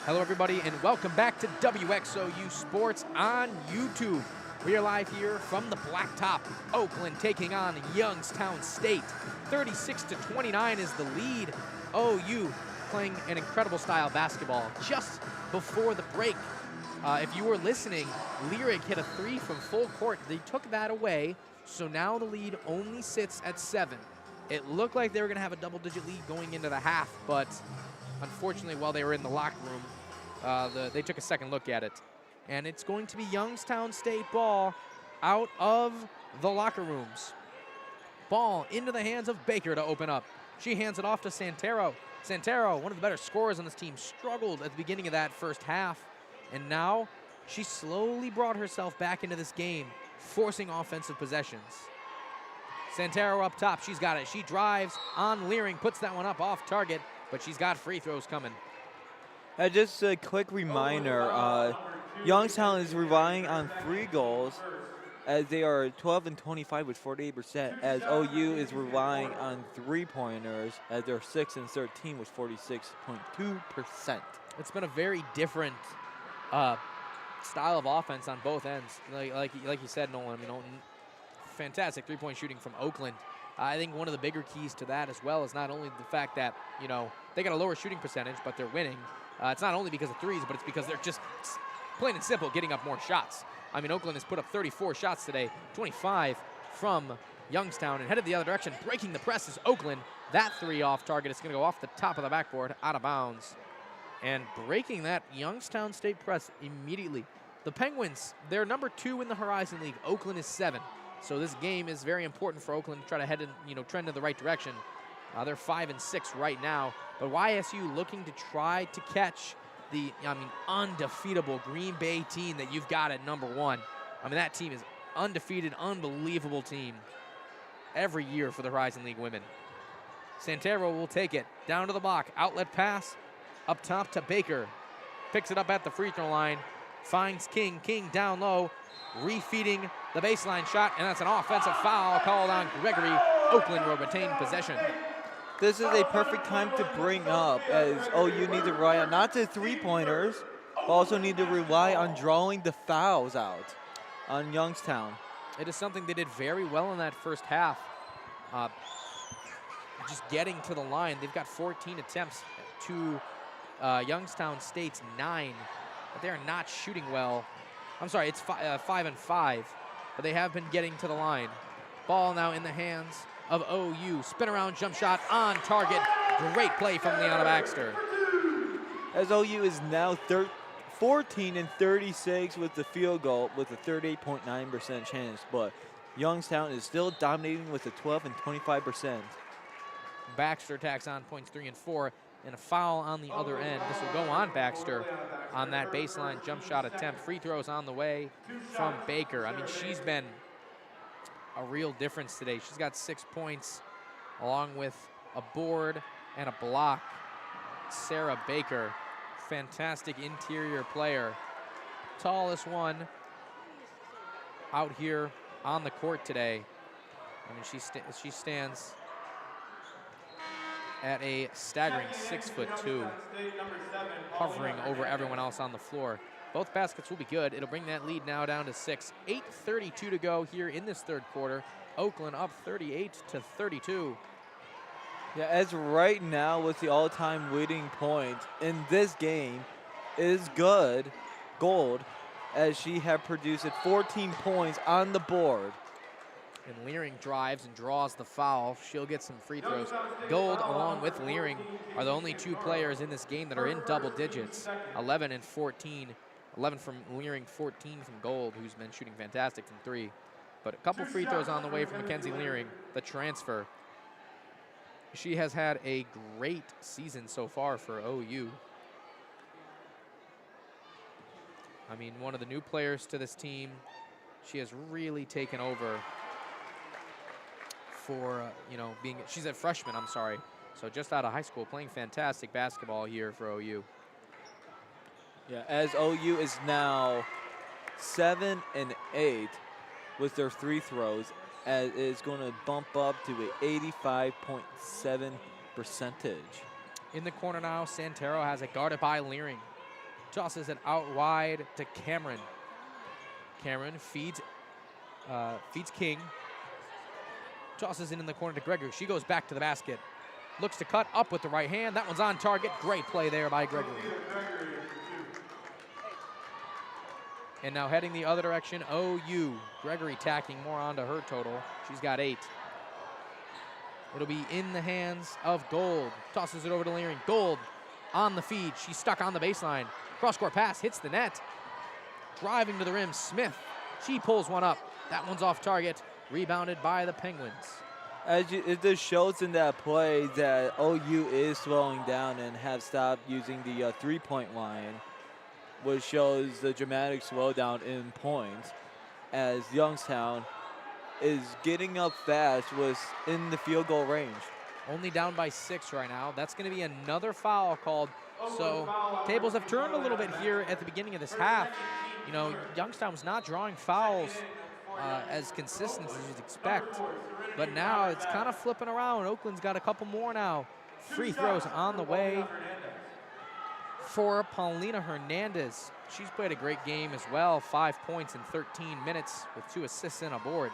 Hello, everybody, and welcome back to WXOU Sports on YouTube. We are live here from the blacktop. Oakland taking on Youngstown State. 36-29 is the lead. OU playing an incredible style of basketball. Just before the break, if you were listening, Lyric hit a 3 from full court. They took that away, so now the lead only sits at 7. It looked like they were going to have a double-digit lead going into the half, but unfortunately, while they were in the locker room, they took a second look at it. And it's going to be Youngstown State ball out of the locker rooms. Ball into the hands of Baker to open up. She hands it off to Santero. Santero, one of the better scorers on this team, struggled at the beginning of that first half. And now she slowly brought herself back into this game, forcing offensive possessions. Santero up top, she's got it. She drives on Leering, puts that one up off target, but she's got free throws coming.
Just a quick reminder, Youngstown is relying on 3 goals as they are 12 and 25 with 48%, as OU is relying on 3-pointers as they're 6 and 13 with 46.2%.
It's been a very different style of offense on both ends. Like you said, Nolan, fantastic 3-point shooting from Oakland. I think one of the bigger keys to that as well is not only the fact that, they got a lower shooting percentage, but they're winning. It's not only because of threes, but it's because they're just plain and simple getting up more shots. Oakland has put up 34 shots today, 25 from Youngstown, and headed the other direction. Breaking the press is Oakland. That 3 off target is going to go off the top of the backboard, out of bounds. And breaking that Youngstown State press immediately. The Penguins, they're number 2 in the Horizon League. Oakland is 7. So this game is very important for Oakland to try to head in, trend in the right direction. They're 5 and 6 right now. But YSU looking to try to catch the, undefeatable Green Bay team that you've got at number 1. That team is undefeated, unbelievable team every year for the Horizon League women. Santero will take it down to the block. Outlet pass up top to Baker. Picks it up at the free throw line. Finds King. King down low. Refeeding the baseline shot, and that's an offensive foul called on Gregory. Oakland will retain possession.
This is a perfect time to bring up, as OU needs to rely on not the 3-pointers, but also need to rely on drawing the fouls out on Youngstown.
It is something they did very well in that first half. Just getting to the line. They've got 14 attempts to Youngstown State's 9, but they are not shooting well. I'm sorry, it's 5 and 5, but they have been getting to the line. Ball now in the hands of OU. Spin around jump shot on target. Great play from Leona Baxter.
As OU is now 14 and 36 with the field goal with a 38.9% chance, but Youngstown is still dominating with a 12 and 25%.
Baxter tacks on points 3 and 4, and a foul on the other end. This will go on Baxter on that baseline jump shot attempt. Free throws on the way from Baker. She's been a real difference today. She's got 6 points along with a board and a block. Sarah Baker, fantastic interior player. Tallest one out here on the court today. She stands at a staggering 6'2", hovering over everyone else on the floor. Both baskets will be good. It'll bring that lead now down to 6. 8:32 to go here in this third quarter. Oakland up 38-32.
Yeah, as right now with the all-time leading point in this game is Gold, as she had produced 14 points on the board.
And Leering drives and draws the foul. She'll get some free throws. Gold, along with Leering, are the only 2 players in this game that are in double digits. 11 and 14. 11 from Leering, 14 from Gold, who's been shooting fantastic from 3. But a couple free throws on the way from Mackenzie Leering, the transfer. She has had a great season so far for OU. One of the new players to this team. She has really taken over for, she's a freshman, So just out of high school, playing fantastic basketball here for OU.
Yeah, as OU is now 7 and 8 with their 3 throws, as it's going to bump up to a 85.7 percentage.
In the corner now, Santero has it guarded by Leering. Tosses it out wide to Cameron. Cameron feeds King. Tosses it in the corner to Gregory. She goes back to the basket. Looks to cut up with the right hand. That one's on target. Great play there by Gregory. And now heading the other direction, OU. Gregory tacking more onto her total. She's got 8. It'll be in the hands of Gold. Tosses it over to Leering. Gold on the feed. She's stuck on the baseline. Cross-court pass hits the net. Driving to the rim, Smith. She pulls one up. That one's off target. Rebounded by the Penguins.
It just shows in that play that OU is slowing down and have stopped using the three-point line, which shows the dramatic slowdown in points as Youngstown is getting up fast in the field goal range.
Only down by 6 right now. That's going to be another foul called. So tables have turned a little bit here at the beginning of this half. You know, Youngstown was not drawing fouls as consistent as you'd expect. But now it's kind of flipping around. Oakland's got a couple more now. Free throws on the way for Paulina Hernandez. She's played a great game as well. 5 points in 13 minutes with 2 assists and a board.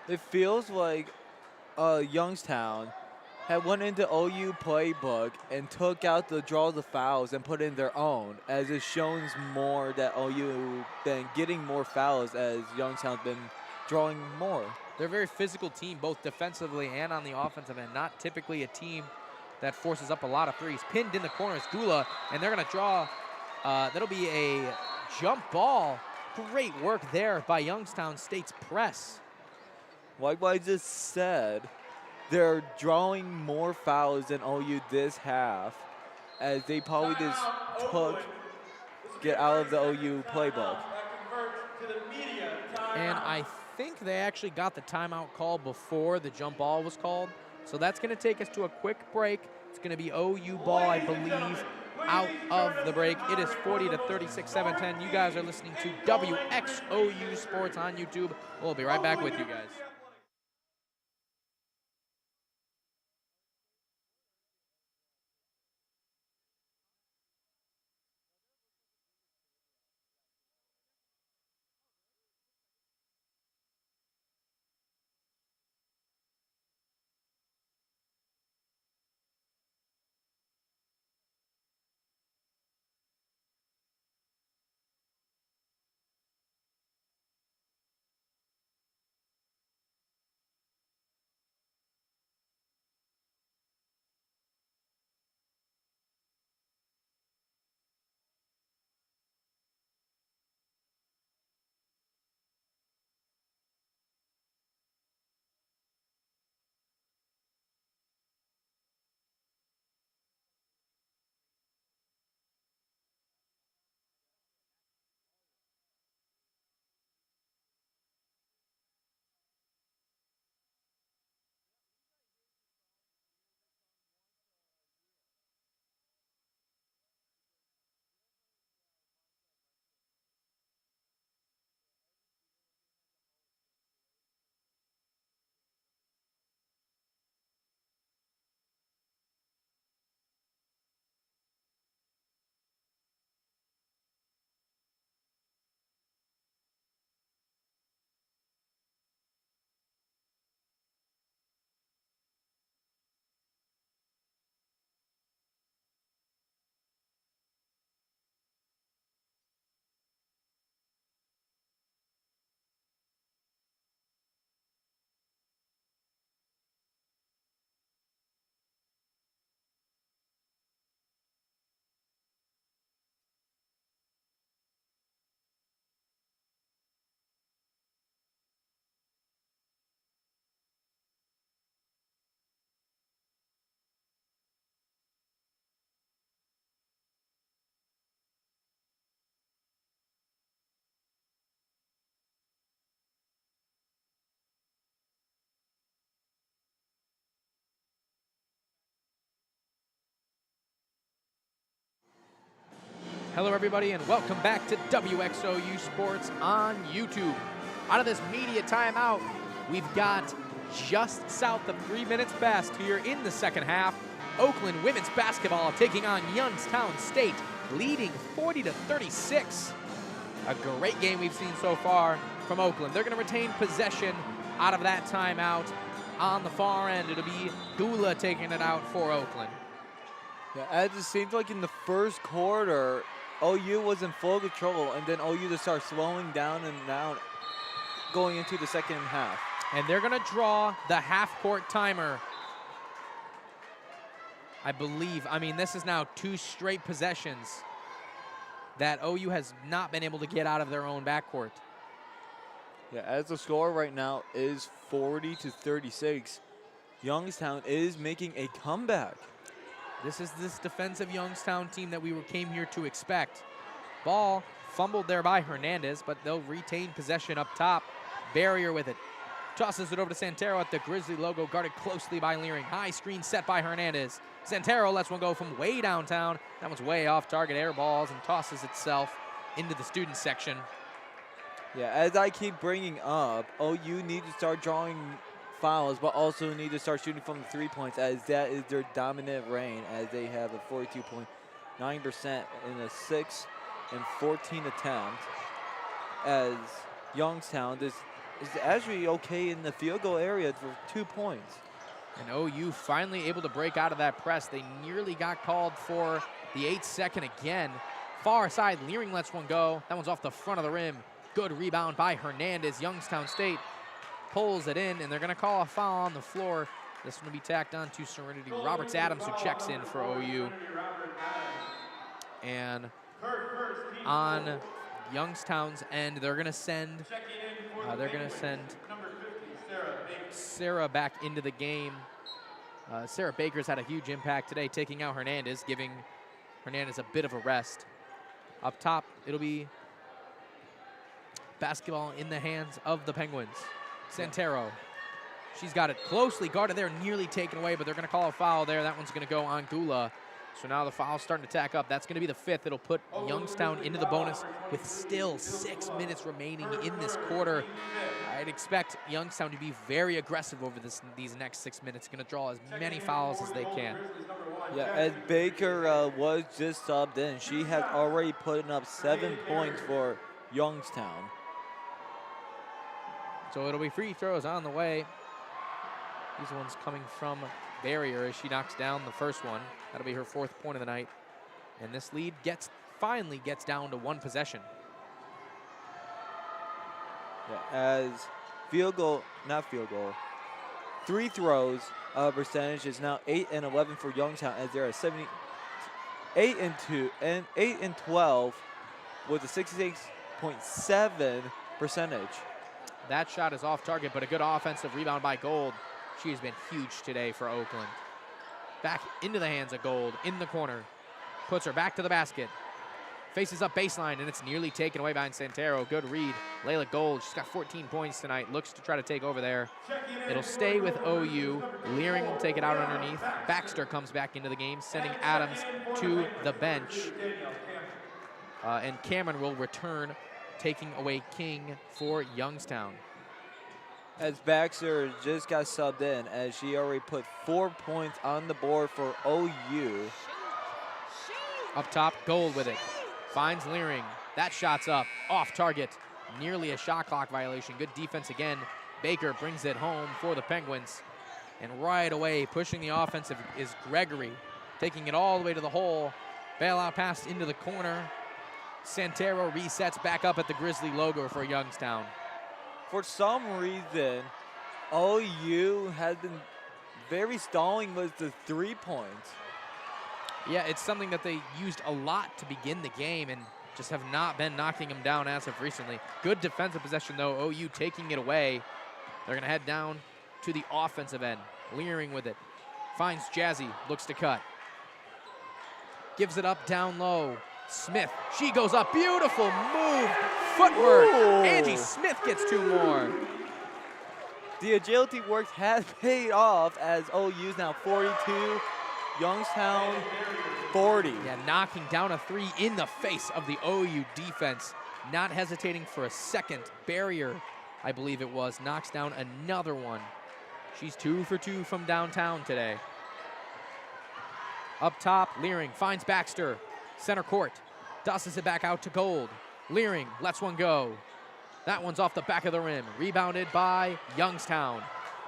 It feels like Youngstown had went into OU playbook and took out the draw the fouls and put in their own, as it shows more that OU been getting more fouls as Youngstown's been drawing more.
They're a very physical team, both defensively and on the offensive end. Not typically a team that forces up a lot of threes. Pinned in the corner is Gula, and they're going to draw. That'll be a jump ball. Great work there by Youngstown State's press.
Like what I just said, they're drawing more fouls than OU this half, as they probably just get out of the OU playbook.
And I think they actually got the timeout call before the jump ball was called. So that's going to take us to a quick break. It's going to be OU ball, I believe, out of the break. It is 40-36, 7-10. You guys are listening to WXOU Sports on YouTube. We'll be right back with you guys. Hello, everybody, and welcome back to WXOU Sports on YouTube. Out of this media timeout, we've got just south of 3 minutes past here in the second half. Oakland women's basketball taking on Youngstown State. leading 40-36. A great game we've seen so far from Oakland. They're going to retain possession out of that timeout. On the far end, it'll be Gula taking it out for Oakland.
Yeah, as it seems like in the first quarter, OU was in full control, and then OU just started slowing down and down going into the second half.
And they're going to draw the half-court timer. I believe, this is now 2 straight possessions that OU has not been able to get out of their own backcourt.
Yeah, as the score right now is 40-36, Youngstown is making a comeback.
This is this defensive Youngstown team that we came here to expect. Ball fumbled there by Hernandez, but they'll retain possession up top. Barrier with it. Tosses it over to Santero at the Grizzly logo, guarded closely by Leering. High screen set by Hernandez. Santero lets one go from way downtown. That one's way off target, air balls, and tosses itself into the student section.
Yeah, as I keep bringing up, OU need to start drawing fouls, but also need to start shooting from the 3 points, as that is their dominant reign, as they have a 42.9% in a 6 and 14 attempt. As Youngstown is actually okay in the field goal area for 2 points.
And OU finally able to break out of that press. They nearly got called for the 8th second again. Far side, Leering lets one go. That one's off the front of the rim. Good rebound by Hernandez. Youngstown State pulls it in, and they're going to call a foul on the floor. This one will be tacked on to Serenity Roberts-Adams, who checks in for OU. And on Youngstown's end, they're going to send Sarah back into the game. Sarah Baker's had a huge impact today, taking out Hernandez, giving Hernandez a bit of a rest. Up top, it'll be basketball in the hands of the Penguins. Santero, she's got it closely guarded there, nearly taken away, but they're going to call a foul there. That one's going to go on Gula. So now the foul's starting to tack up. That's going to be the 5th. It'll put Youngstown into the bonus with still 6 minutes remaining in this quarter. I'd expect Youngstown to be very aggressive over these next 6 minutes. Going to draw as many fouls as they can.
Yeah, as Baker was just subbed in, she has already put up 7 points for Youngstown.
So it'll be free throws on the way. These ones coming from Barrier as she knocks down the first one. That'll be her 4th point of the night. And this lead finally gets down to 1 possession.
Yeah, as free throws percentage is now 8 and 11 for Youngstown, as they're at 8 and 12 with a 66.7 percentage.
That shot is off target, but a good offensive rebound by Gold. She has been huge today for Oakland. Back into the hands of Gold in the corner. Puts her back to the basket. Faces up baseline, and it's nearly taken away by Santero. Good read. Layla Gold, she's got 14 points tonight. Looks to try to take over there. It'll stay with OU. Leering will take it out underneath. Baxter comes back into the game, sending Adams to the bench. And Cameron will return, taking away King for Youngstown.
As Baxter just got subbed in, as she already put 4 points on the board for OU.
Up top, Gold with it. Finds Leering. That shot's up, off target. Nearly a shot clock violation. Good defense again. Baker brings it home for the Penguins. And right away, pushing the offensive is Gregory. Taking it all the way to the hole. Bailout pass into the corner. Santero resets back up at the Grizzly logo for Youngstown.
For some reason, OU has been very stalling with the 3 points.
Yeah, it's something that they used a lot to begin the game and just have not been knocking them down as of recently. Good defensive possession, though. OU taking it away. They're going to head down to the offensive end. Leering with it. Finds Jazzy. Looks to cut. Gives it up down low. Smith. She goes up. Beautiful move. Footwork.
Ooh.
Angie Smith gets 2 more.
The agility work has paid off, as OU's now 42. Youngstown 40.
Yeah, knocking down a 3 in the face of the OU defense. Not hesitating for a second. Barrier, I believe it was, knocks down another one. She's 2 for 2 from downtown today. Up top, Leering finds Baxter. Center court. Dusses it back out to Gold. Leering lets one go. That one's off the back of the rim. Rebounded by Youngstown.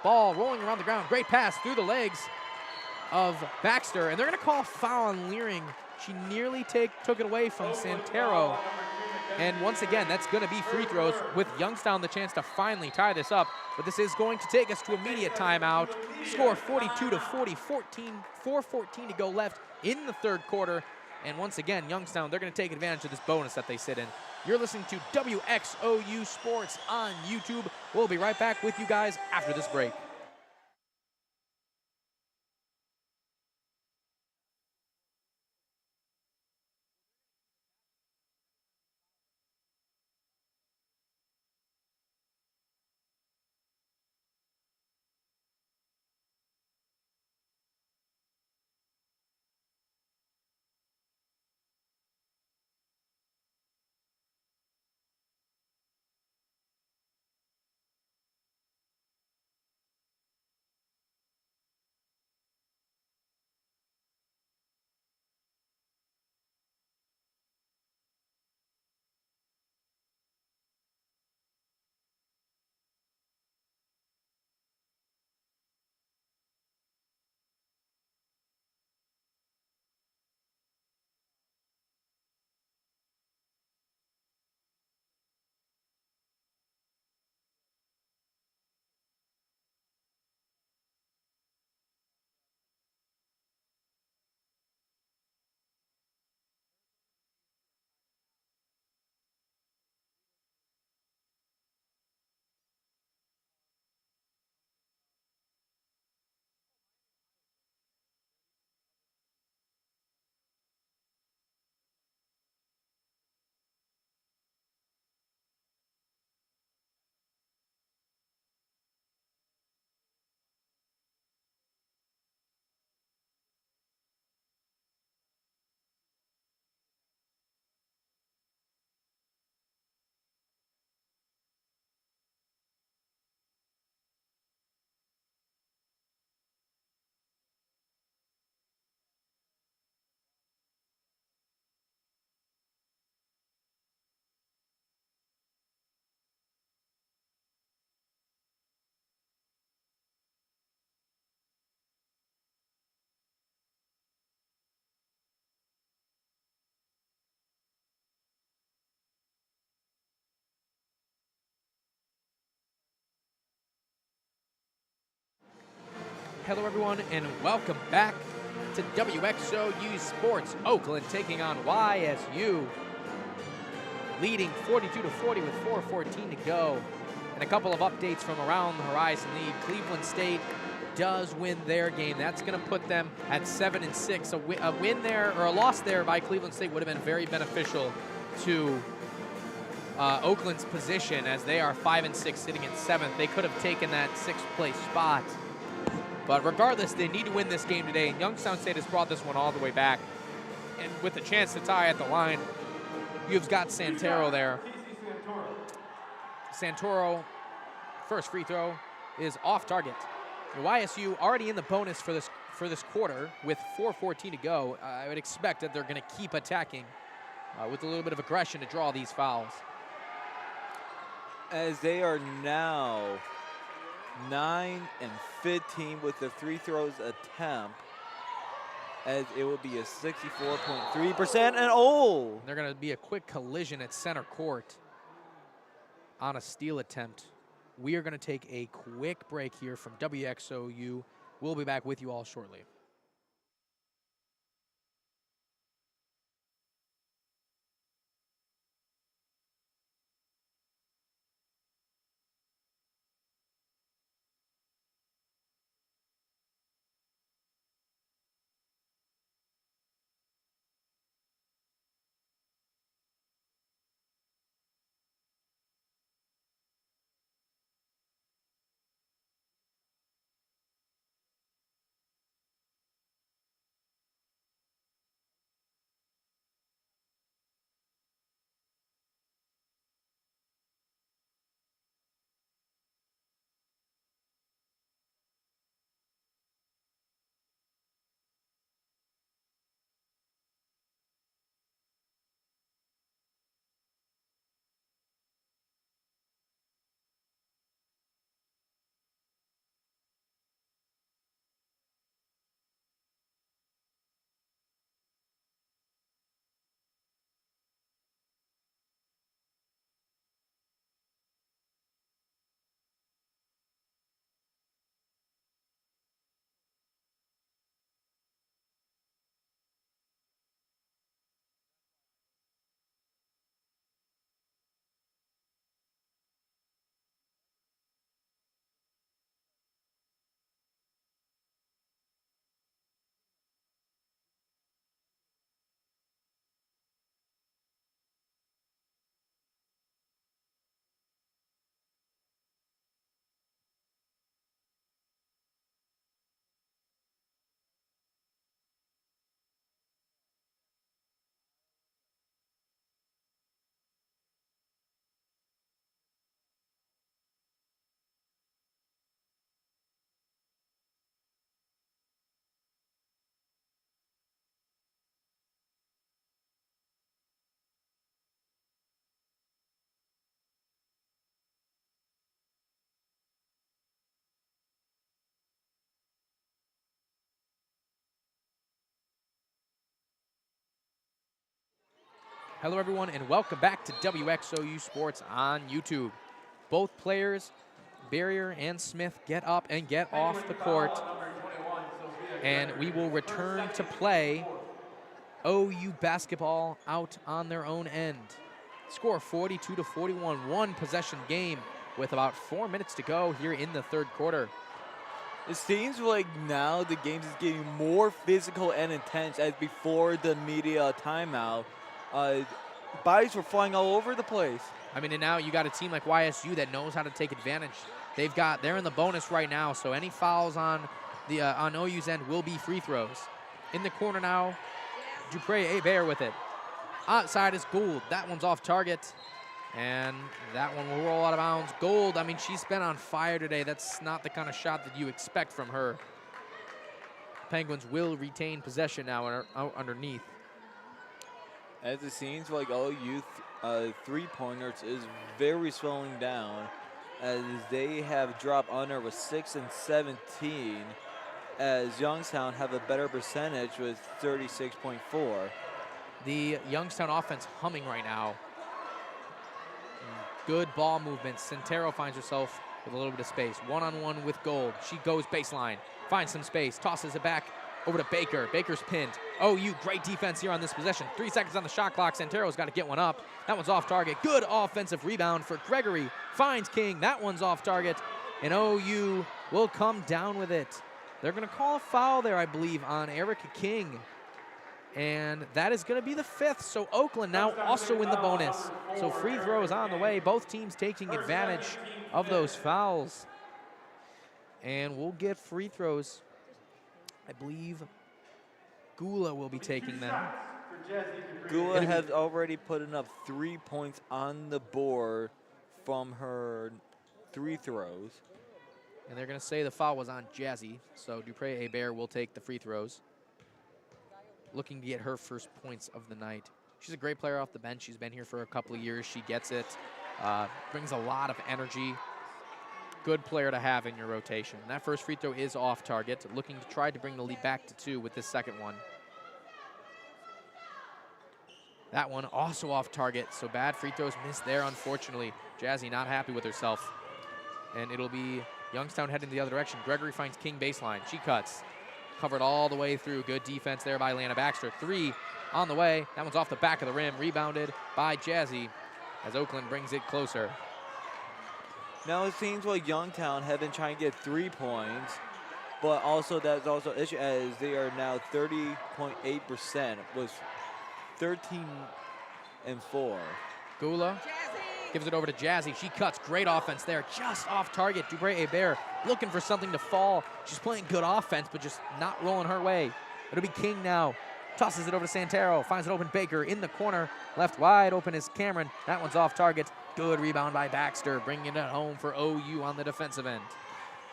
Ball rolling around the ground. Great pass through the legs of Baxter. And they're going to call a foul on Leering. She nearly took it away from Santero. And once again, that's going to be free throws with Youngstown the chance to finally tie this up. But this is going to take us to immediate timeout. Score 42-40, 4:14 to go left in the third quarter. And once again, Youngstown, they're going to take advantage of this bonus that they sit in. You're listening to WXOU Sports on YouTube. We'll be right back with you guys after this break. Hello, everyone, and welcome back to WXOU Sports. Oakland taking on YSU, leading 42-40 with 4:14 to go. And a couple of updates from around the Horizon League. Cleveland State does win their game. That's going to put them at 7-6. A win there, or a loss there by Cleveland State would have been very beneficial to Oakland's position, as they are 5-6 sitting in 7th. They could have taken that 6th place spot. But regardless, they need to win this game today, and Youngstown State has brought this one all the way back. And with a chance to tie at the line, you've got Santero there. Santoro, first free throw, is off target. And YSU already in the bonus for this quarter with 4:14 to go. I would expect that they're going to keep attacking with a little bit of aggression to draw these fouls.
As they are now 9-15 with the free throws attempt, as it will be a 64.3%, and
they're going to be a quick collision at center court on a steal attempt. We are going to take a quick break here from WXOU. We'll be back with you all shortly. Hello, everyone, and welcome back to WXOU Sports on YouTube. Both players, Barrier and Smith, get up and get off the court, and we will return to play OU basketball out on their own end. Score 42-41, one possession game with about 4 minutes to go here in the third quarter.
It seems like now the game is getting more physical and intense as before the media timeout. Bodies were flying all over the place.
I mean, and now you got a team like YSU that knows how to take advantage. They're in the bonus right now, so any fouls on OU's end will be free throws. In the corner now, Dupre-Hebert with it. Outside is Gould. That one's off target. And that one will roll out of bounds. Gould, I mean, she's been on fire today. That's not the kind of shot that you expect from her. Penguins will retain possession now underneath.
As it seems like OU three-pointers is very slowing down as they have dropped under with 6 and 17 as Youngstown have a better percentage with 36.4.
The Youngstown offense humming right now. Good ball movement. Centero finds herself with a little bit of space. One-on-one with Gould. She goes baseline, finds some space, tosses it back over to Baker. Baker's pinned. OU, great defense here on this possession. 3 seconds on the shot clock. Centero's got to get one up. That one's off target. Good offensive rebound for Gregory. Finds King. That one's off target. And OU will come down with it. They're going to call a foul there, I believe, on Erica King. And that is going to be the 5th. So Oakland now also in the bonus. So free throws on the way. Both teams taking advantage of those fouls. And we'll get free throws. I believe Gula will be taking them.
Gula has already put enough 3 points on the board from her 3 throws.
And they're going to say the foul was on Jazzy. So Dupre-Hebert will take the free throws. Looking to get her first points of the night. She's a great player off the bench. She's been here for a couple of years. She gets it. Brings a lot of energy. Good player to have in your rotation. And that first free throw is off target. Looking to try to bring the lead back to 2 with this second one. That one also off target. So bad free throws missed there, unfortunately. Jazzy not happy with herself. And it'll be Youngstown heading the other direction. Gregory finds King baseline. She cuts. Covered all the way through. Good defense there by Lana Baxter. 3 on the way. That one's off the back of the rim. Rebounded by Jazzy as Oakland brings it closer.
Now it seems like Youngstown have been trying to get 3 points, but also that's also an issue as they are now 30.8% with 13 and 4.
Gula gives it over to Jazzy. She cuts. Great offense there. Just off target. Dupre-Hebert looking for something to fall. She's playing good offense, but just not rolling her way. It'll be King now. Tosses it over to Santero. Finds an open Baker in the corner. Left wide open is Cameron. That one's off target. Good rebound by Baxter, bringing it home for OU on the defensive end.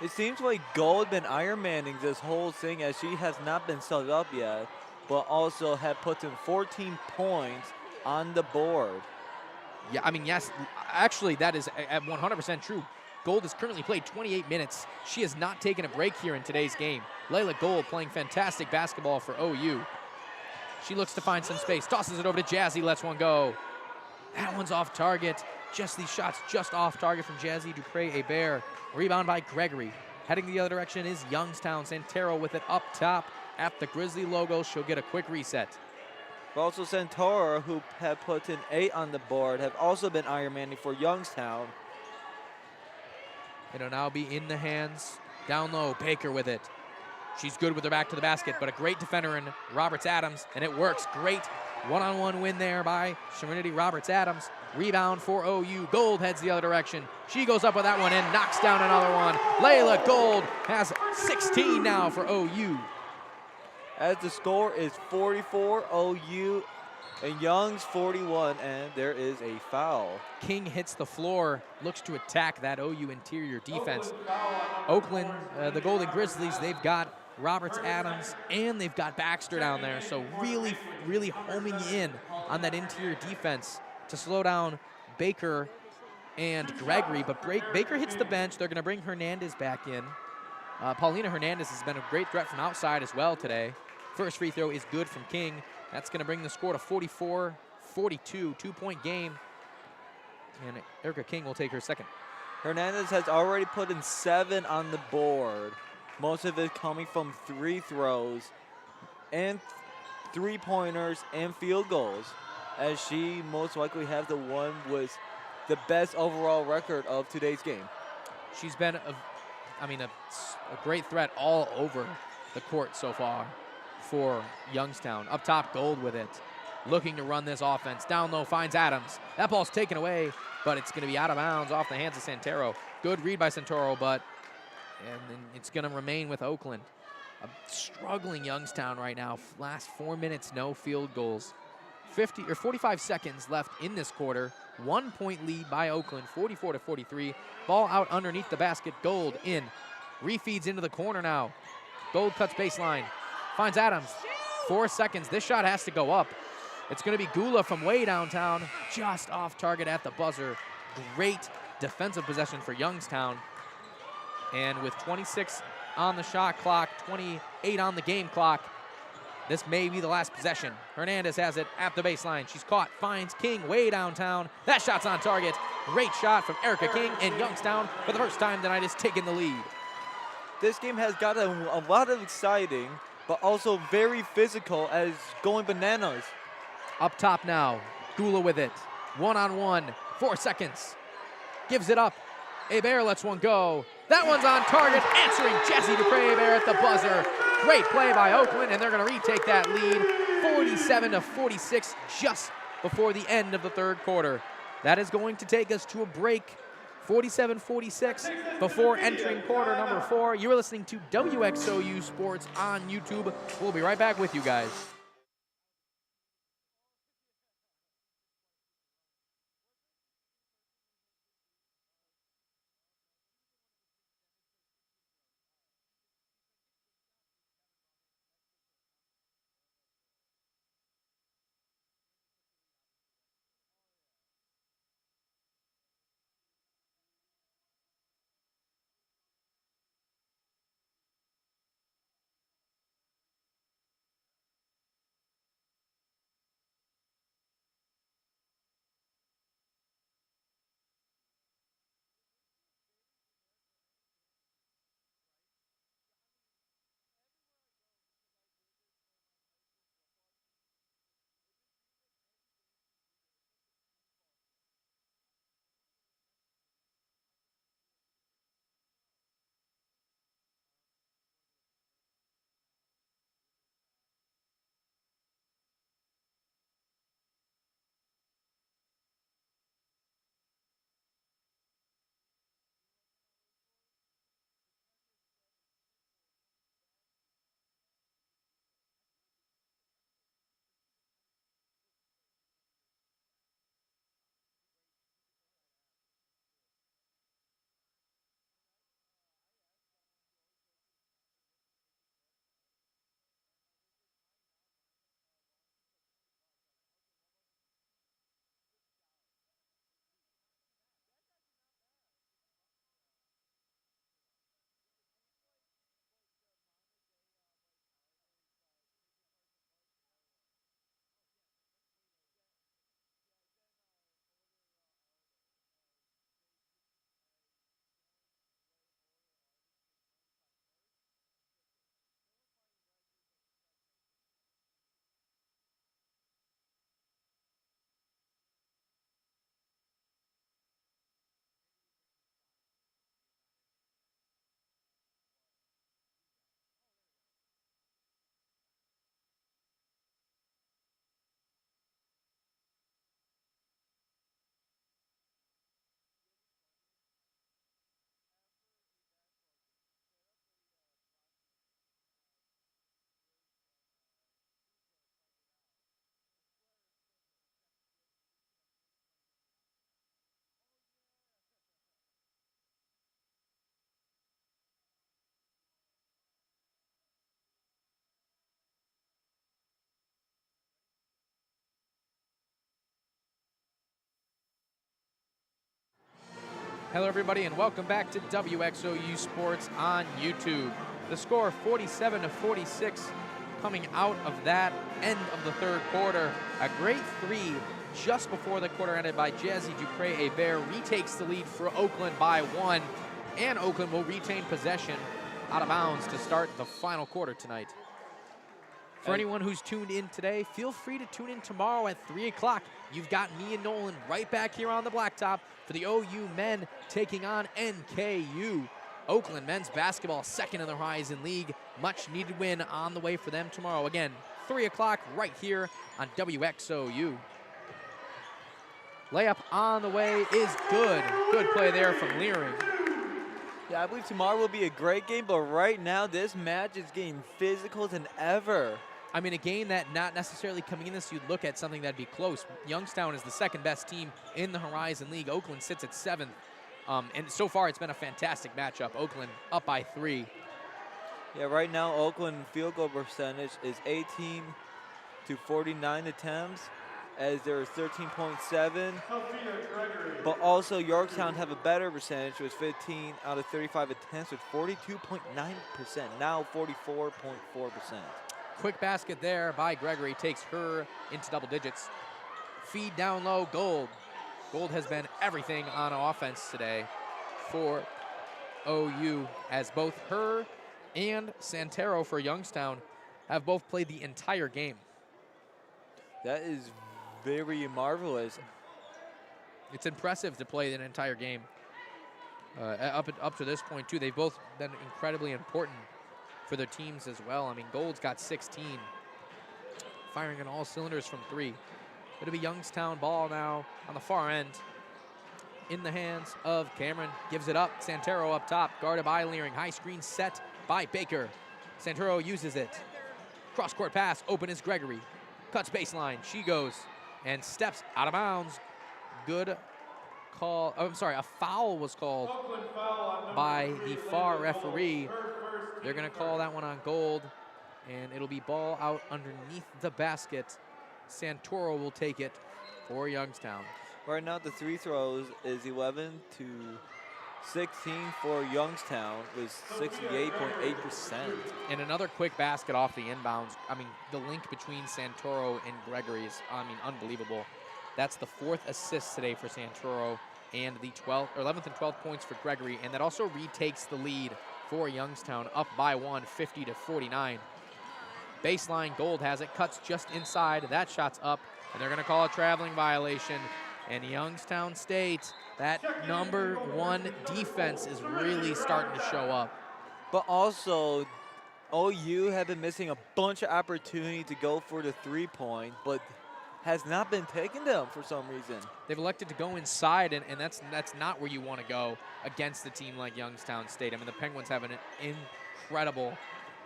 It seems like Gold been Ironmanning this whole thing as she has not been set up yet, but also have put in 14 points on the board.
Yeah, I mean, yes, actually, that is 100% true. Gold has currently played 28 minutes. She has not taken a break here in today's game. Layla Gold playing fantastic basketball for OU. She looks to find some space, tosses it over to Jazzy, lets one go. That one's off target. Just these shots just off target from Jazzy. Dupre-Hebert. Rebound by Gregory. Heading the other direction is Youngstown. Santero with it up top at the Grizzly logo. She'll get a quick reset.
Also Santora, who have put in 8 on the board, have also been Ironmanning for Youngstown.
It'll now be in the hands. Down low, Baker with it. She's good with her back to the basket, but a great defender in Roberts-Adams, and it works. Great one-on-one win there by Serenity Roberts-Adams. Rebound for OU. Gold heads the other direction. She goes up with that one and knocks down another one. Layla Gold has 16 now for OU.
As the score is 44 OU and Young's 41, and there is a foul.
King hits the floor, looks to attack that OU interior defense. Oakland, the Golden Grizzlies, they've got Roberts-Adams and they've got Baxter down there, so really, really homing in on that interior defense to slow down Baker and Gregory, but Baker hits the bench. They're going to bring Hernandez back in. Paulina Hernandez has been a great threat from outside as well today. First free throw is good from King. That's going to bring the score to 42, 2-point game. And Erica King will take her second.
Hernandez has already put in 7 on the board. Most of it coming from 3 throws and 3-pointers and field goals, as she most likely has the one with the best overall record of today's game.
She's been, a great threat all over the court so far for Youngstown. Up top, Gold with it, looking to run this offense. Down low, finds Adams. That ball's taken away, but it's going to be out of bounds off the hands of Santoro. Good read by Santoro, and then it's going to remain with Oakland. A struggling Youngstown right now. Last 4 minutes, no field goals. 45 seconds left in this quarter. 1-point lead by Oakland, 44-43. Ball out underneath the basket. Gold in. Refeeds into the corner now. Gold cuts baseline. Finds Adams. 4 seconds. This shot has to go up. It's going to be Gula from way downtown. Just off target at the buzzer. Great defensive possession for Youngstown. And with 26 on the shot clock, 28 on the game clock, this may be the last possession. Hernandez has it at the baseline. She's caught, finds King way downtown. That shot's on target. Great shot from Erica King, and Youngstown, for the first time tonight, is taking the lead.
This game has got a lot of exciting, but also very physical, as going bananas.
Up top now, Gula with it. 1-on-1, 4 seconds. Gives it up. Hebert lets one go. That one's on target, answering Jessie Dupre-Hebert at the buzzer. Great play by Oakland, and they're going to retake that lead, 47-46, just before the end of the third quarter. That is going to take us to a break, 47-46, before entering quarter number 4. You're listening to WXOU Sports on YouTube. We'll be right back with you guys. Hello, everybody, and welcome back to WXOU Sports on YouTube. The score 47-46. coming out of that end of the third quarter. A great three just before the quarter ended by Jazzy Dupré-Hebert retakes the lead for Oakland by 1, and Oakland will retain possession out of bounds to start the final quarter tonight. For anyone who's tuned in today, feel free to tune in tomorrow at 3 o'clock. You've got me and Nolan right back here on the blacktop for the OU men taking on NKU. Oakland men's basketball, second in the Horizon League. Much needed win on the way for them tomorrow. Again, 3 o'clock right here on WXOU. Layup on the way is good. Good play there from Leering.
Yeah, I believe tomorrow will be a great game, but right now this match is getting physical than ever.
I mean, a game that not necessarily coming in this, you'd look at something that'd be close. Youngstown is the second best team in the Horizon League. Oakland sits at 7th. And so far, it's been a fantastic matchup. Oakland up by 3.
Yeah, right now, Oakland field goal percentage is 18 to 49 attempts, as there is 13.7. But also, Yorktown have a better percentage with 15 out of 35 attempts with 42.9%, now 44.4%.
Quick basket there by Gregory, takes her into double digits. Feed down low, Gold. Gold has been everything on offense today for OU, as both her and Santero for Youngstown have both played the entire game.
That is very marvelous.
It's impressive to play an entire game. Up to this point, too, they've both been incredibly important for their teams as well. I mean, Gold's got 16, firing on all cylinders from 3. It'll be Youngstown ball now on the far end. In the hands of Cameron, gives it up. Santero up top, guarded by Leering. High screen set by Baker. Santero uses it. Cross-court pass, open is Gregory. Cuts baseline, she goes and steps out of bounds. Good call, oh, I'm sorry, a foul was called by the far referee. They're gonna call that one on Gold, and it'll be ball out underneath the basket. Santoro will take it for Youngstown.
Right now, the free throws is 11 to 16 for Youngstown with 68.8%.
And another quick basket off the inbounds. I mean, the link between Santoro and Gregory is, I mean, unbelievable. That's the 4th assist today for Santoro and the 11th and 12th points for Gregory. And that also retakes the lead for Youngstown, up by 1, 50 to 49. Baseline, Gold has it, cuts just inside. That shot's up, and they're gonna call a traveling violation. And Youngstown State, that #1 defense is really starting to show up.
But also, OU have been missing a bunch of opportunity to go for the 3-point, but has not been taking them for some reason.
They've elected to go inside, and that's not where you want to go against a team like Youngstown State. I mean, the Penguins have an incredible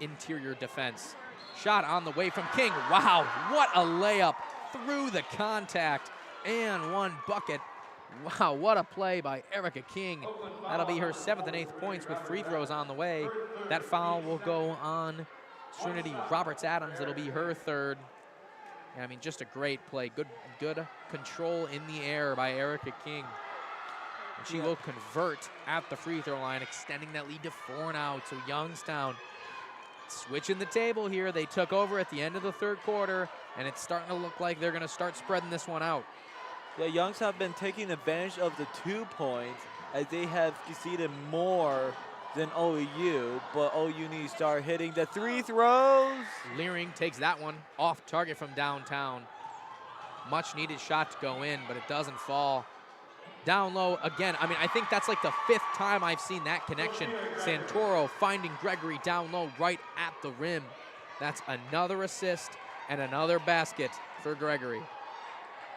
interior defense. Shot on the way from King. Wow, what a layup through the contact and one bucket. Wow, what a play by Erica King. That'll be her 7th and 8th points with free throws on the way. That foul will go on Trinity Roberts-Adams. It'll be her 3rd. I mean, just a great play. Good control in the air by Erica King. And she will convert at the free throw line, extending that lead to 4 now. So Youngstown switching the table here. They took over at the end of the 3rd quarter, and it's starting to look like they're going to start spreading this one out.
Yeah, Youngstown have been taking advantage of the 2 points as they have conceded more than OU, but OU needs to start hitting the 3 throws.
Leering takes that one off target from downtown. Much needed shot to go in, but it doesn't fall. Down low again. I mean, I think that's like the 5th time I've seen that connection. Santoro finding Gregory down low right at the rim. That's another assist and another basket for Gregory.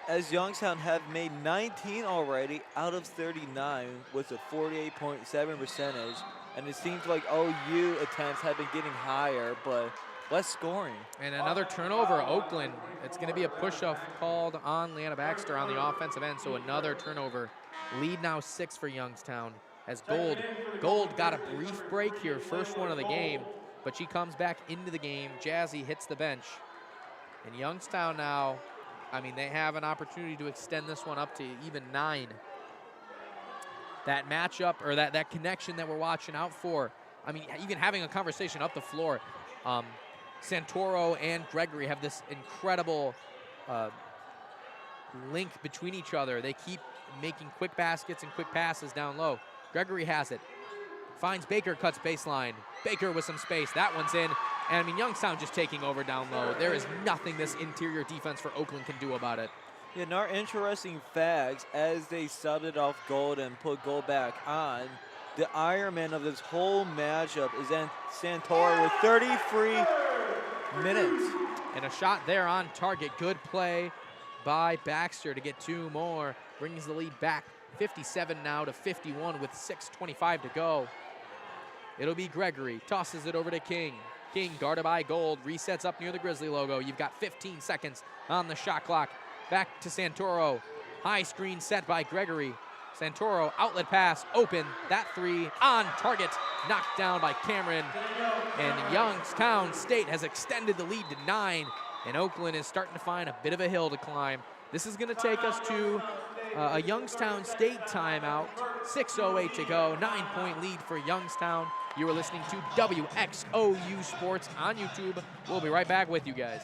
As Youngstown have made 19 already out of 39 with a 48.7 percentage. And it seems like OU attempts have been getting higher, but less scoring.
And another turnover, Oakland. It's going to be a push-off called on Leanna Baxter on the offensive end, so another turnover. Lead now 6 for Youngstown as Gold got a brief break here, first one of the game, but she comes back into the game. Jazzy hits the bench. And Youngstown now, I mean, they have an opportunity to extend this one up to even 9. That matchup, or that connection that we're watching out for, I mean, even having a conversation up the floor, Santoro and Gregory have this incredible link between each other. They keep making quick baskets and quick passes down low. Gregory has it. Finds Baker, cuts baseline. Baker with some space. That one's in. And I mean, Youngstown just taking over down low. There is nothing this interior defense for Oakland can do about it.
Yeah, and our interesting facts, as they started off Gold and put Gold back on, the Ironman of this whole matchup is Santoro with 33 minutes.
And a shot there on target. Good play by Baxter to get 2 more. Brings the lead back 57 now to 51 with 6:25 to go. It'll be Gregory. Tosses it over to King. King guarded by Gold. Resets up near the Grizzly logo. You've got 15 seconds on the shot clock. Back to Santoro. High screen set by Gregory. Santoro, outlet pass, open. That 3 on target. Knocked down by Cameron. And Youngstown State has extended the lead to 9. And Oakland is starting to find a bit of a hill to climb. This is going to take us to a Youngstown State timeout. 6:08 to go. 9-point lead for Youngstown. You are listening to WXOU Sports on YouTube. We'll be right back with you guys.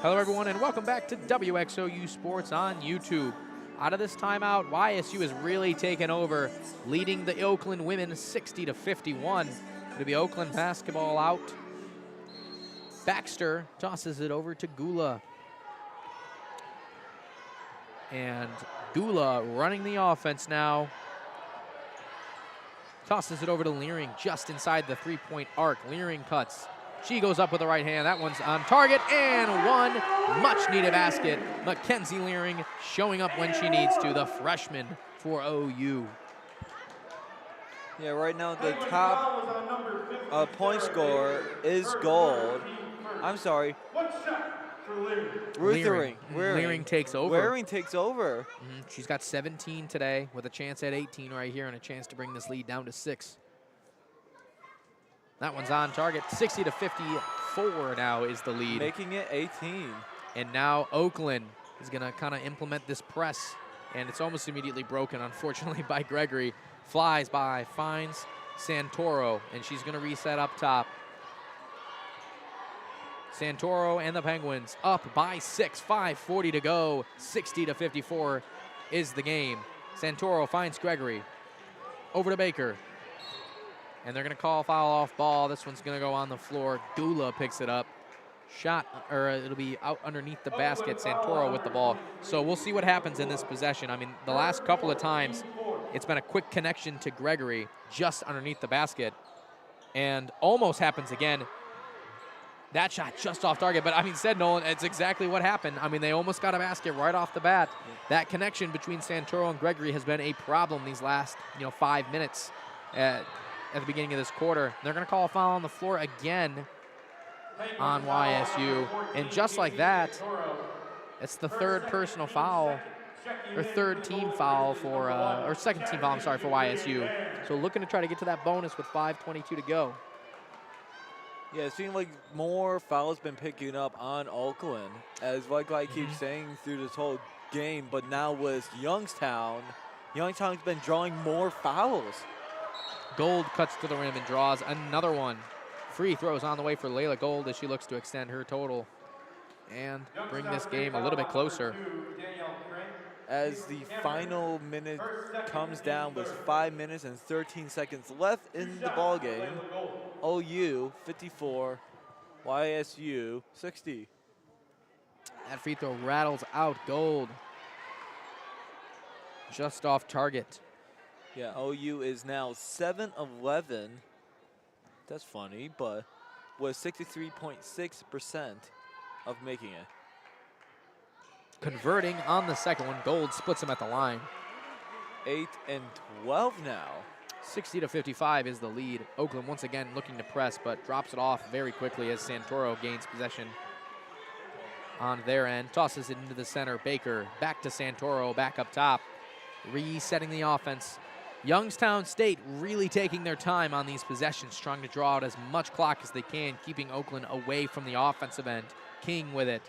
Hello, everyone, and welcome back to WXOU Sports on YouTube. Out of this timeout, YSU has really taken over, leading the Oakland women 60-51. It'll be Oakland basketball out. Baxter tosses it over to Gula. And Gula running the offense now. Tosses it over to Leering just inside the three-point arc. Leering cuts. She goes up with the right hand. That one's on target, and one much-needed basket. Mackenzie Leering showing up when she needs to, the freshman for OU.
Yeah, right now the top point scorer is Gold. I'm sorry.
Leering takes over.
Leering takes over.
She's got 17 today with a chance at 18 right here and a chance to bring this lead down to 6. That one's on target. 60 to 54 now is the lead.
Making it 18.
And now Oakland is going to kind of implement this press. And it's almost immediately broken, unfortunately, by Gregory. Flies by, finds Santoro, and she's going to reset up top. Santoro and the Penguins up by 6, 5:40 to go. 60 to 54 is the game. Santoro finds Gregory. Over to Baker. And they're going to call foul off ball. This one's going to go on the floor. Gula picks it up. Shot, or it'll be out underneath the basket. Santoro with the ball. So we'll see what happens in this possession. I mean, the last couple of times, it's been a quick connection to Gregory just underneath the basket. And almost happens again. That shot just off target. But I mean, said Nolan, it's exactly what happened. I mean, they almost got a basket right off the bat. That connection between Santoro and Gregory has been a problem these last, 5 minutes at the beginning of this quarter. They're going to call a foul on the floor again on YSU. And just like that, it's the third personal foul, or third team foul for, or second team foul, I'm sorry, for YSU. So looking to try to get to that bonus with 5:22 to go.
Yeah, it seems like more fouls been picking up on Oakland, as like I keep saying through this whole game, but now with Youngstown's been drawing more fouls.
Gold cuts to the rim and draws another one. Free throws on the way for Layla Gold as she looks to extend her total and bring this game a little bit closer.
As the final minute comes down with 5 minutes and 13 seconds left in the ball game, OU 54, YSU 60.
That free throw rattles out. Gold just off target.
Yeah, OU is now 7 of 11. That's funny, but was 63.6% of making it.
Converting on the second one. Gold splits him at the line.
8 and 12 now.
60 to 55 is the lead. Oakland once again looking to press, but drops it off very quickly as Santoro gains possession on their end. Tosses it into the center. Baker back to Santoro, back up top. Resetting the offense. Youngstown State really taking their time on these possessions, trying to draw out as much clock as they can, keeping Oakland away from the offensive end. King with it.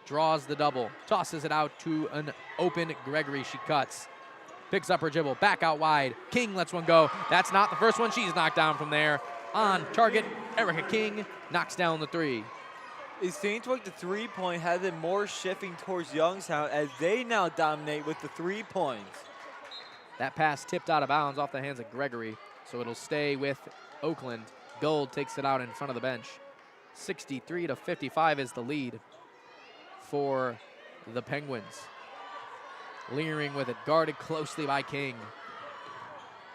Draws the double. Tosses it out to an open Gregory. She cuts. Picks up her dribble. Back out wide. King lets one go. That's not the first one. She's knocked down from there. On target, Erica King knocks down the three.
It seems like the three-point has been more shifting towards Youngstown as they now dominate with the 3 points.
That pass tipped out of bounds off the hands of Gregory, so it'll stay with Oakland. Gold takes it out in front of the bench. 63 to 55 is the lead for the Penguins. Leering with it, guarded closely by King.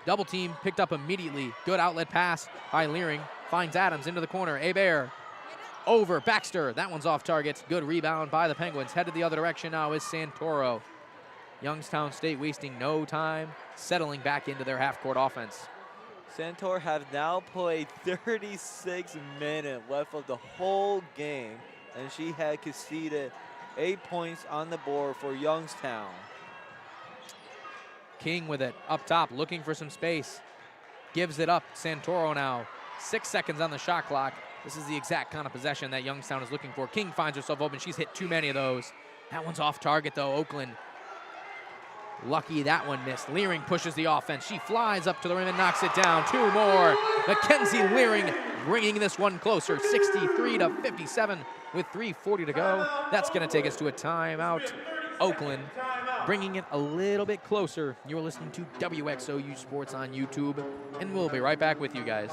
Double team picked up immediately. Good outlet pass by Leering. Finds Adams into the corner. Hebert over Baxter. That one's off target. Good rebound by the Penguins. Headed the other direction now is Santoro. Youngstown State wasting no time, settling back into their half-court offense.
Santoro have now played 36 minutes left of the whole game, and she had conceded 8 points on the board for Youngstown.
King with it up top, looking for some space. Gives it up. Santoro now. 6 seconds on the shot clock. This is the exact kind of possession that Youngstown is looking for. King finds herself open. She's hit too many of those. That one's off target, though. Oakland lucky that one missed. Leering pushes the offense. She flies up to the rim and knocks it down. 2 more. Mackenzie Leering bringing this one closer. 63 to 57 with 3:40 to go. That's going to take us to a timeout. Oakland bringing it a little bit closer. You're listening to WXOU Sports on YouTube, and we'll be right back with you guys.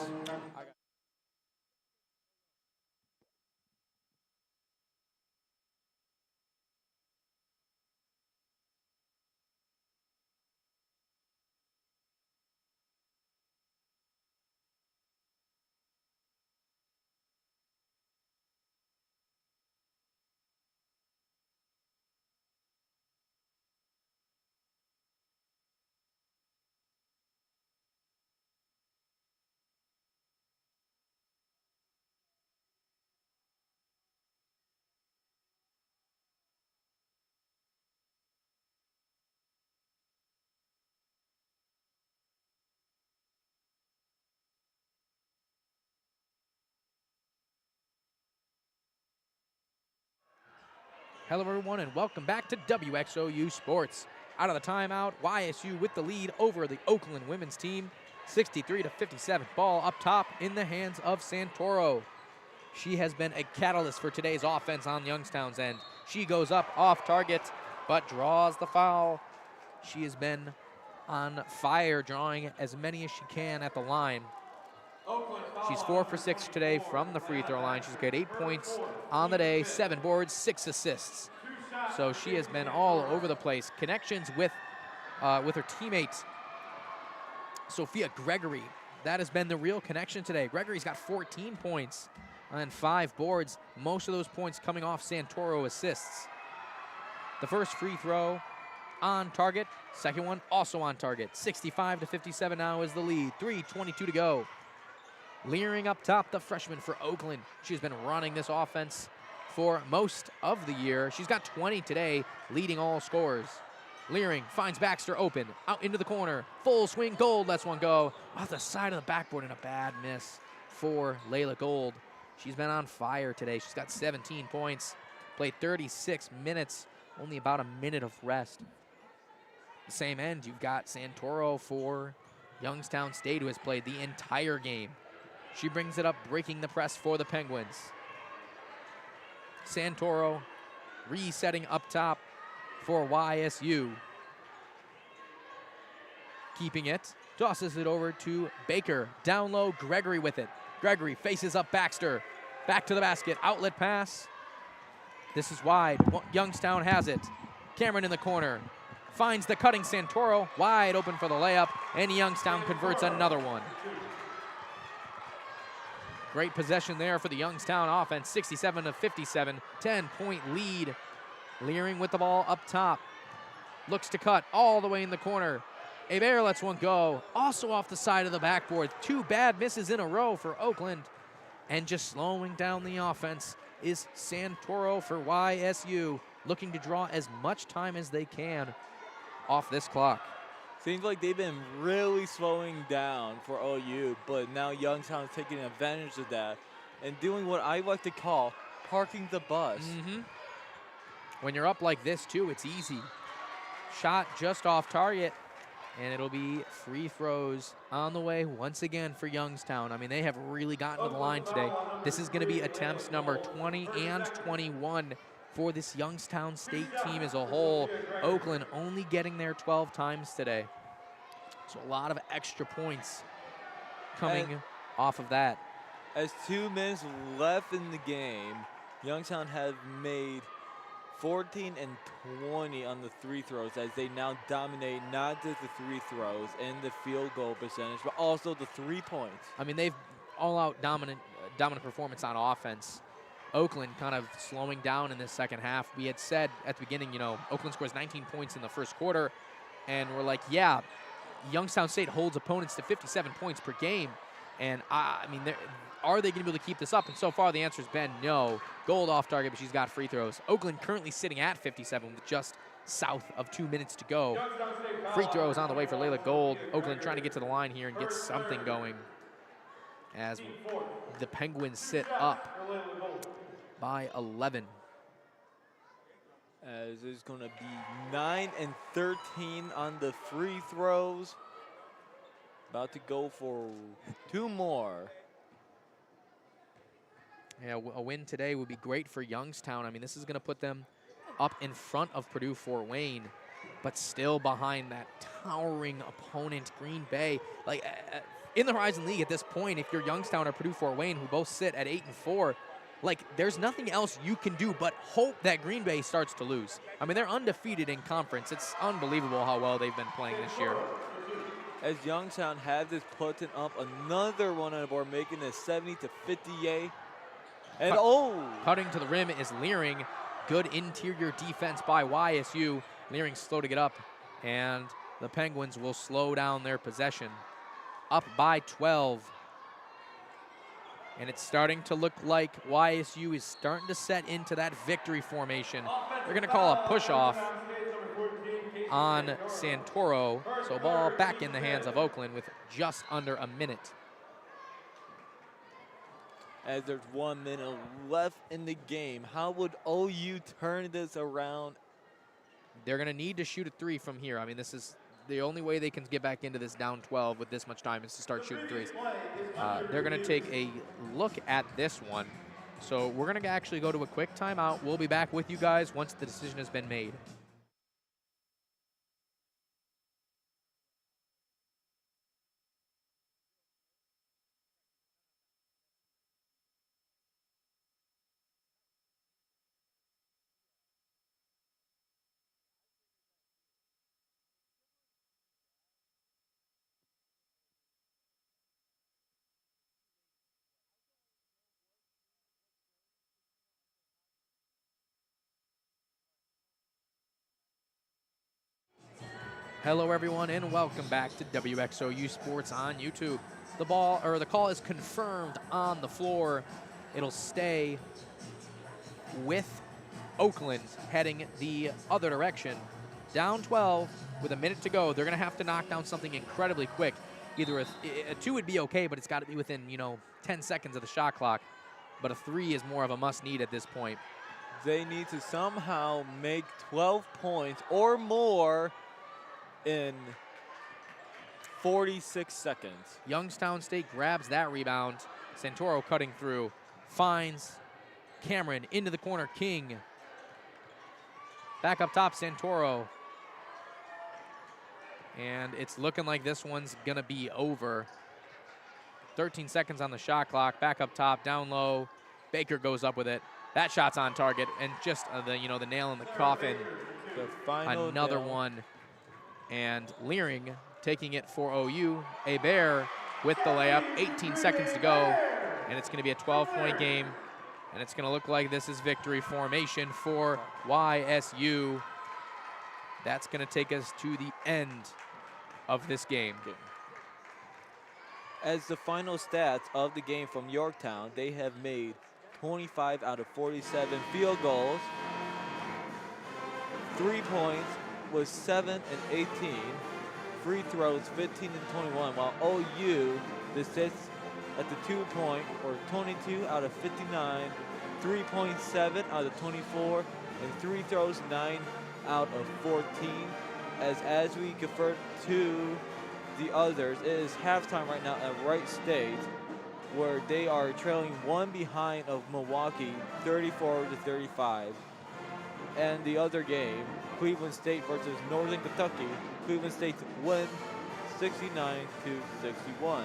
Hello, everyone, and welcome back to WXOU Sports. Out of the timeout, YSU with the lead over the Oakland women's team, 63-57. Ball up top in the hands of Santoro. She has been a catalyst for today's offense on Youngstown's end. She goes up off target, but draws the foul. She has been on fire, drawing as many as she can at the line. She's 4 for 6 today from the free throw line. She's got 8 points on the day, 7 boards, 6 assists. So she has been all over the place. Connections with her teammates, Sophia Gregory. That has been the real connection today. Gregory's got 14 points and 5 boards. Most of those points coming off Santoro assists. The first free throw on target. Second one also on target. 65-57 now is the lead. 3:22 to go. Leering up top, the freshman for Oakland. She's been running this offense for most of the year. She's got 20 today, leading all scorers. Leering finds Baxter open, out into the corner. Full swing, Gold lets one go. Off the side of the backboard and a bad miss for Layla Gold. She's been on fire today. She's got 17 points, played 36 minutes, only about a minute of rest. The same end, you've got Santoro for Youngstown State, who has played the entire game. She brings it up, breaking the press for the Penguins. Santoro resetting up top for YSU. Keeping it, tosses it over to Baker. Down low, Gregory with it. Gregory faces up Baxter. Back to the basket, outlet pass. This is wide, Youngstown has it. Cameron in the corner. Finds the cutting Santoro, wide open for the layup, and Youngstown converts another one. Great possession there for the Youngstown offense, 67-57, 10-point lead. Leering with the ball up top. Looks to cut all the way in the corner. Hebert lets one go, also off the side of the backboard. 2 bad misses in a row for Oakland. And just slowing down the offense is Santoro for YSU, looking to draw as much time as they can off this clock.
Seems like they've been really slowing down for OU, but now Youngstown is taking advantage of that and doing what I like to call parking the bus.
When you're up like this, too, it's easy. Shot just off target, and it'll be free throws on the way once again for Youngstown. I mean, they have really gotten to the line today. This is going to be attempts number 20 and 21 for this Youngstown State team as a whole. Oakland only getting there 12 times today. So a lot of extra points coming off of that.
As 2 minutes left in the game, Youngstown has made 14 and 20 on the free throws as they now dominate not just the free throws and the field goal percentage, but also the 3 points.
I mean, they've all-out dominant performance on offense. Oakland kind of slowing down in this second half. We had said at the beginning, you know, Oakland scores 19 points in the first quarter, and we're like, yeah, Youngstown State holds opponents to 57 points per game, and I mean, are they going to be able to keep this up? And so far, the answer has been no. Gold off target, but she's got free throws. Oakland currently sitting at 57 with just south of 2 minutes to go. Free throws on the way for Layla Gold. Oakland trying to get to the line here and get something going as the Penguins sit up by 11.
As it's going to be 9 and 13 on the free throws. About to go for 2 more.
Yeah, a win today would be great for Youngstown. I mean, this is going to put them up in front of Purdue-Fort Wayne, but still behind that towering opponent, Green Bay. Like, in the Horizon League at this point, if you're Youngstown or Purdue-Fort Wayne, who both sit at 8 and 4, like, there's nothing else you can do but hope that Green Bay starts to lose. I mean, they're undefeated in conference. It's unbelievable how well they've been playing this year.
As Youngstown has this putting up another one on the board, making it 70-58. And
cutting to the rim is Leering. Good interior defense by YSU. Leering slow to get up, and the Penguins will slow down their possession. Up by 12. And it's starting to look like YSU is starting to set into that victory formation. They're going to call a push-off on Santoro. So ball back in the hands of Oakland with just under a minute.
as there's 1 minute left in the game. How would OU turn this around?
They're going to need to shoot a 3 from here. I mean, this is the only way they can get back into this down 12 with this much time is to start shooting threes. They're going to take a look at this one. So we're going to actually go to a quick timeout. We'll be back with you guys once the decision has been made. Hello, everyone, and welcome back to WXOU Sports on YouTube. The call is confirmed on the floor. It'll stay with Oakland heading the other direction. Down 12 with a minute to go. They're going to have to knock down something incredibly quick. Either a 2 would be okay, but it's got to be within, 10 seconds of the shot clock. But a 3 is more of a must-need at this point.
They need to somehow make 12 points or more in 46 seconds.
Youngstown State grabs that rebound. Santoro cutting through, finds Cameron into the corner. King back up top, Santoro. And it's looking like this one's gonna be over. 13 seconds on the shot clock. Back up top, down low. Baker goes up with it. That shot's on target, and just the nail in the coffin.
The final
Another
nail.
one. And Leering taking it for OU. Hebert with the layup. 18 seconds to go. And it's going to be a 12-point game. And it's going to look like this is victory formation for YSU. That's going to take us to the end of this game.
As the final stats of the game from Yorktown, they have made 25 out of 47 field goals. 3 points was 7 and 18. Free throws 15 and 21, while OU sits at the 2-point or 22 out of 59, 3.7 out of 24, and 3 throws 9 out of 14. As we convert to the others, it is halftime right now at Wright State, where they are trailing 1 behind of Milwaukee, 34-35. And the other game, Cleveland State versus Northern Kentucky. Cleveland State win 69-61.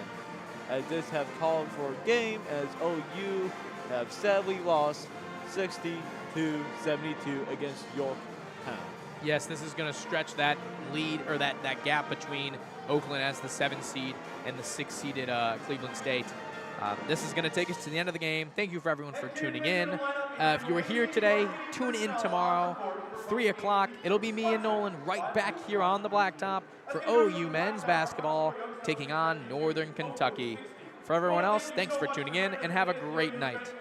As this have called for a game, as OU have sadly lost 60-72 against Yorktown.
Yes, this is going to stretch that lead, or that gap between Oakland as the 7th seed and the 6th-seeded Cleveland State. This is going to take us to the end of the game. Thank you for everyone for tuning in. If you were here today, tune in tomorrow, 3 o'clock. It'll be me and Nolan right back here on the blacktop for OU men's basketball taking on Northern Kentucky. For everyone else, thanks for tuning in and have a great night.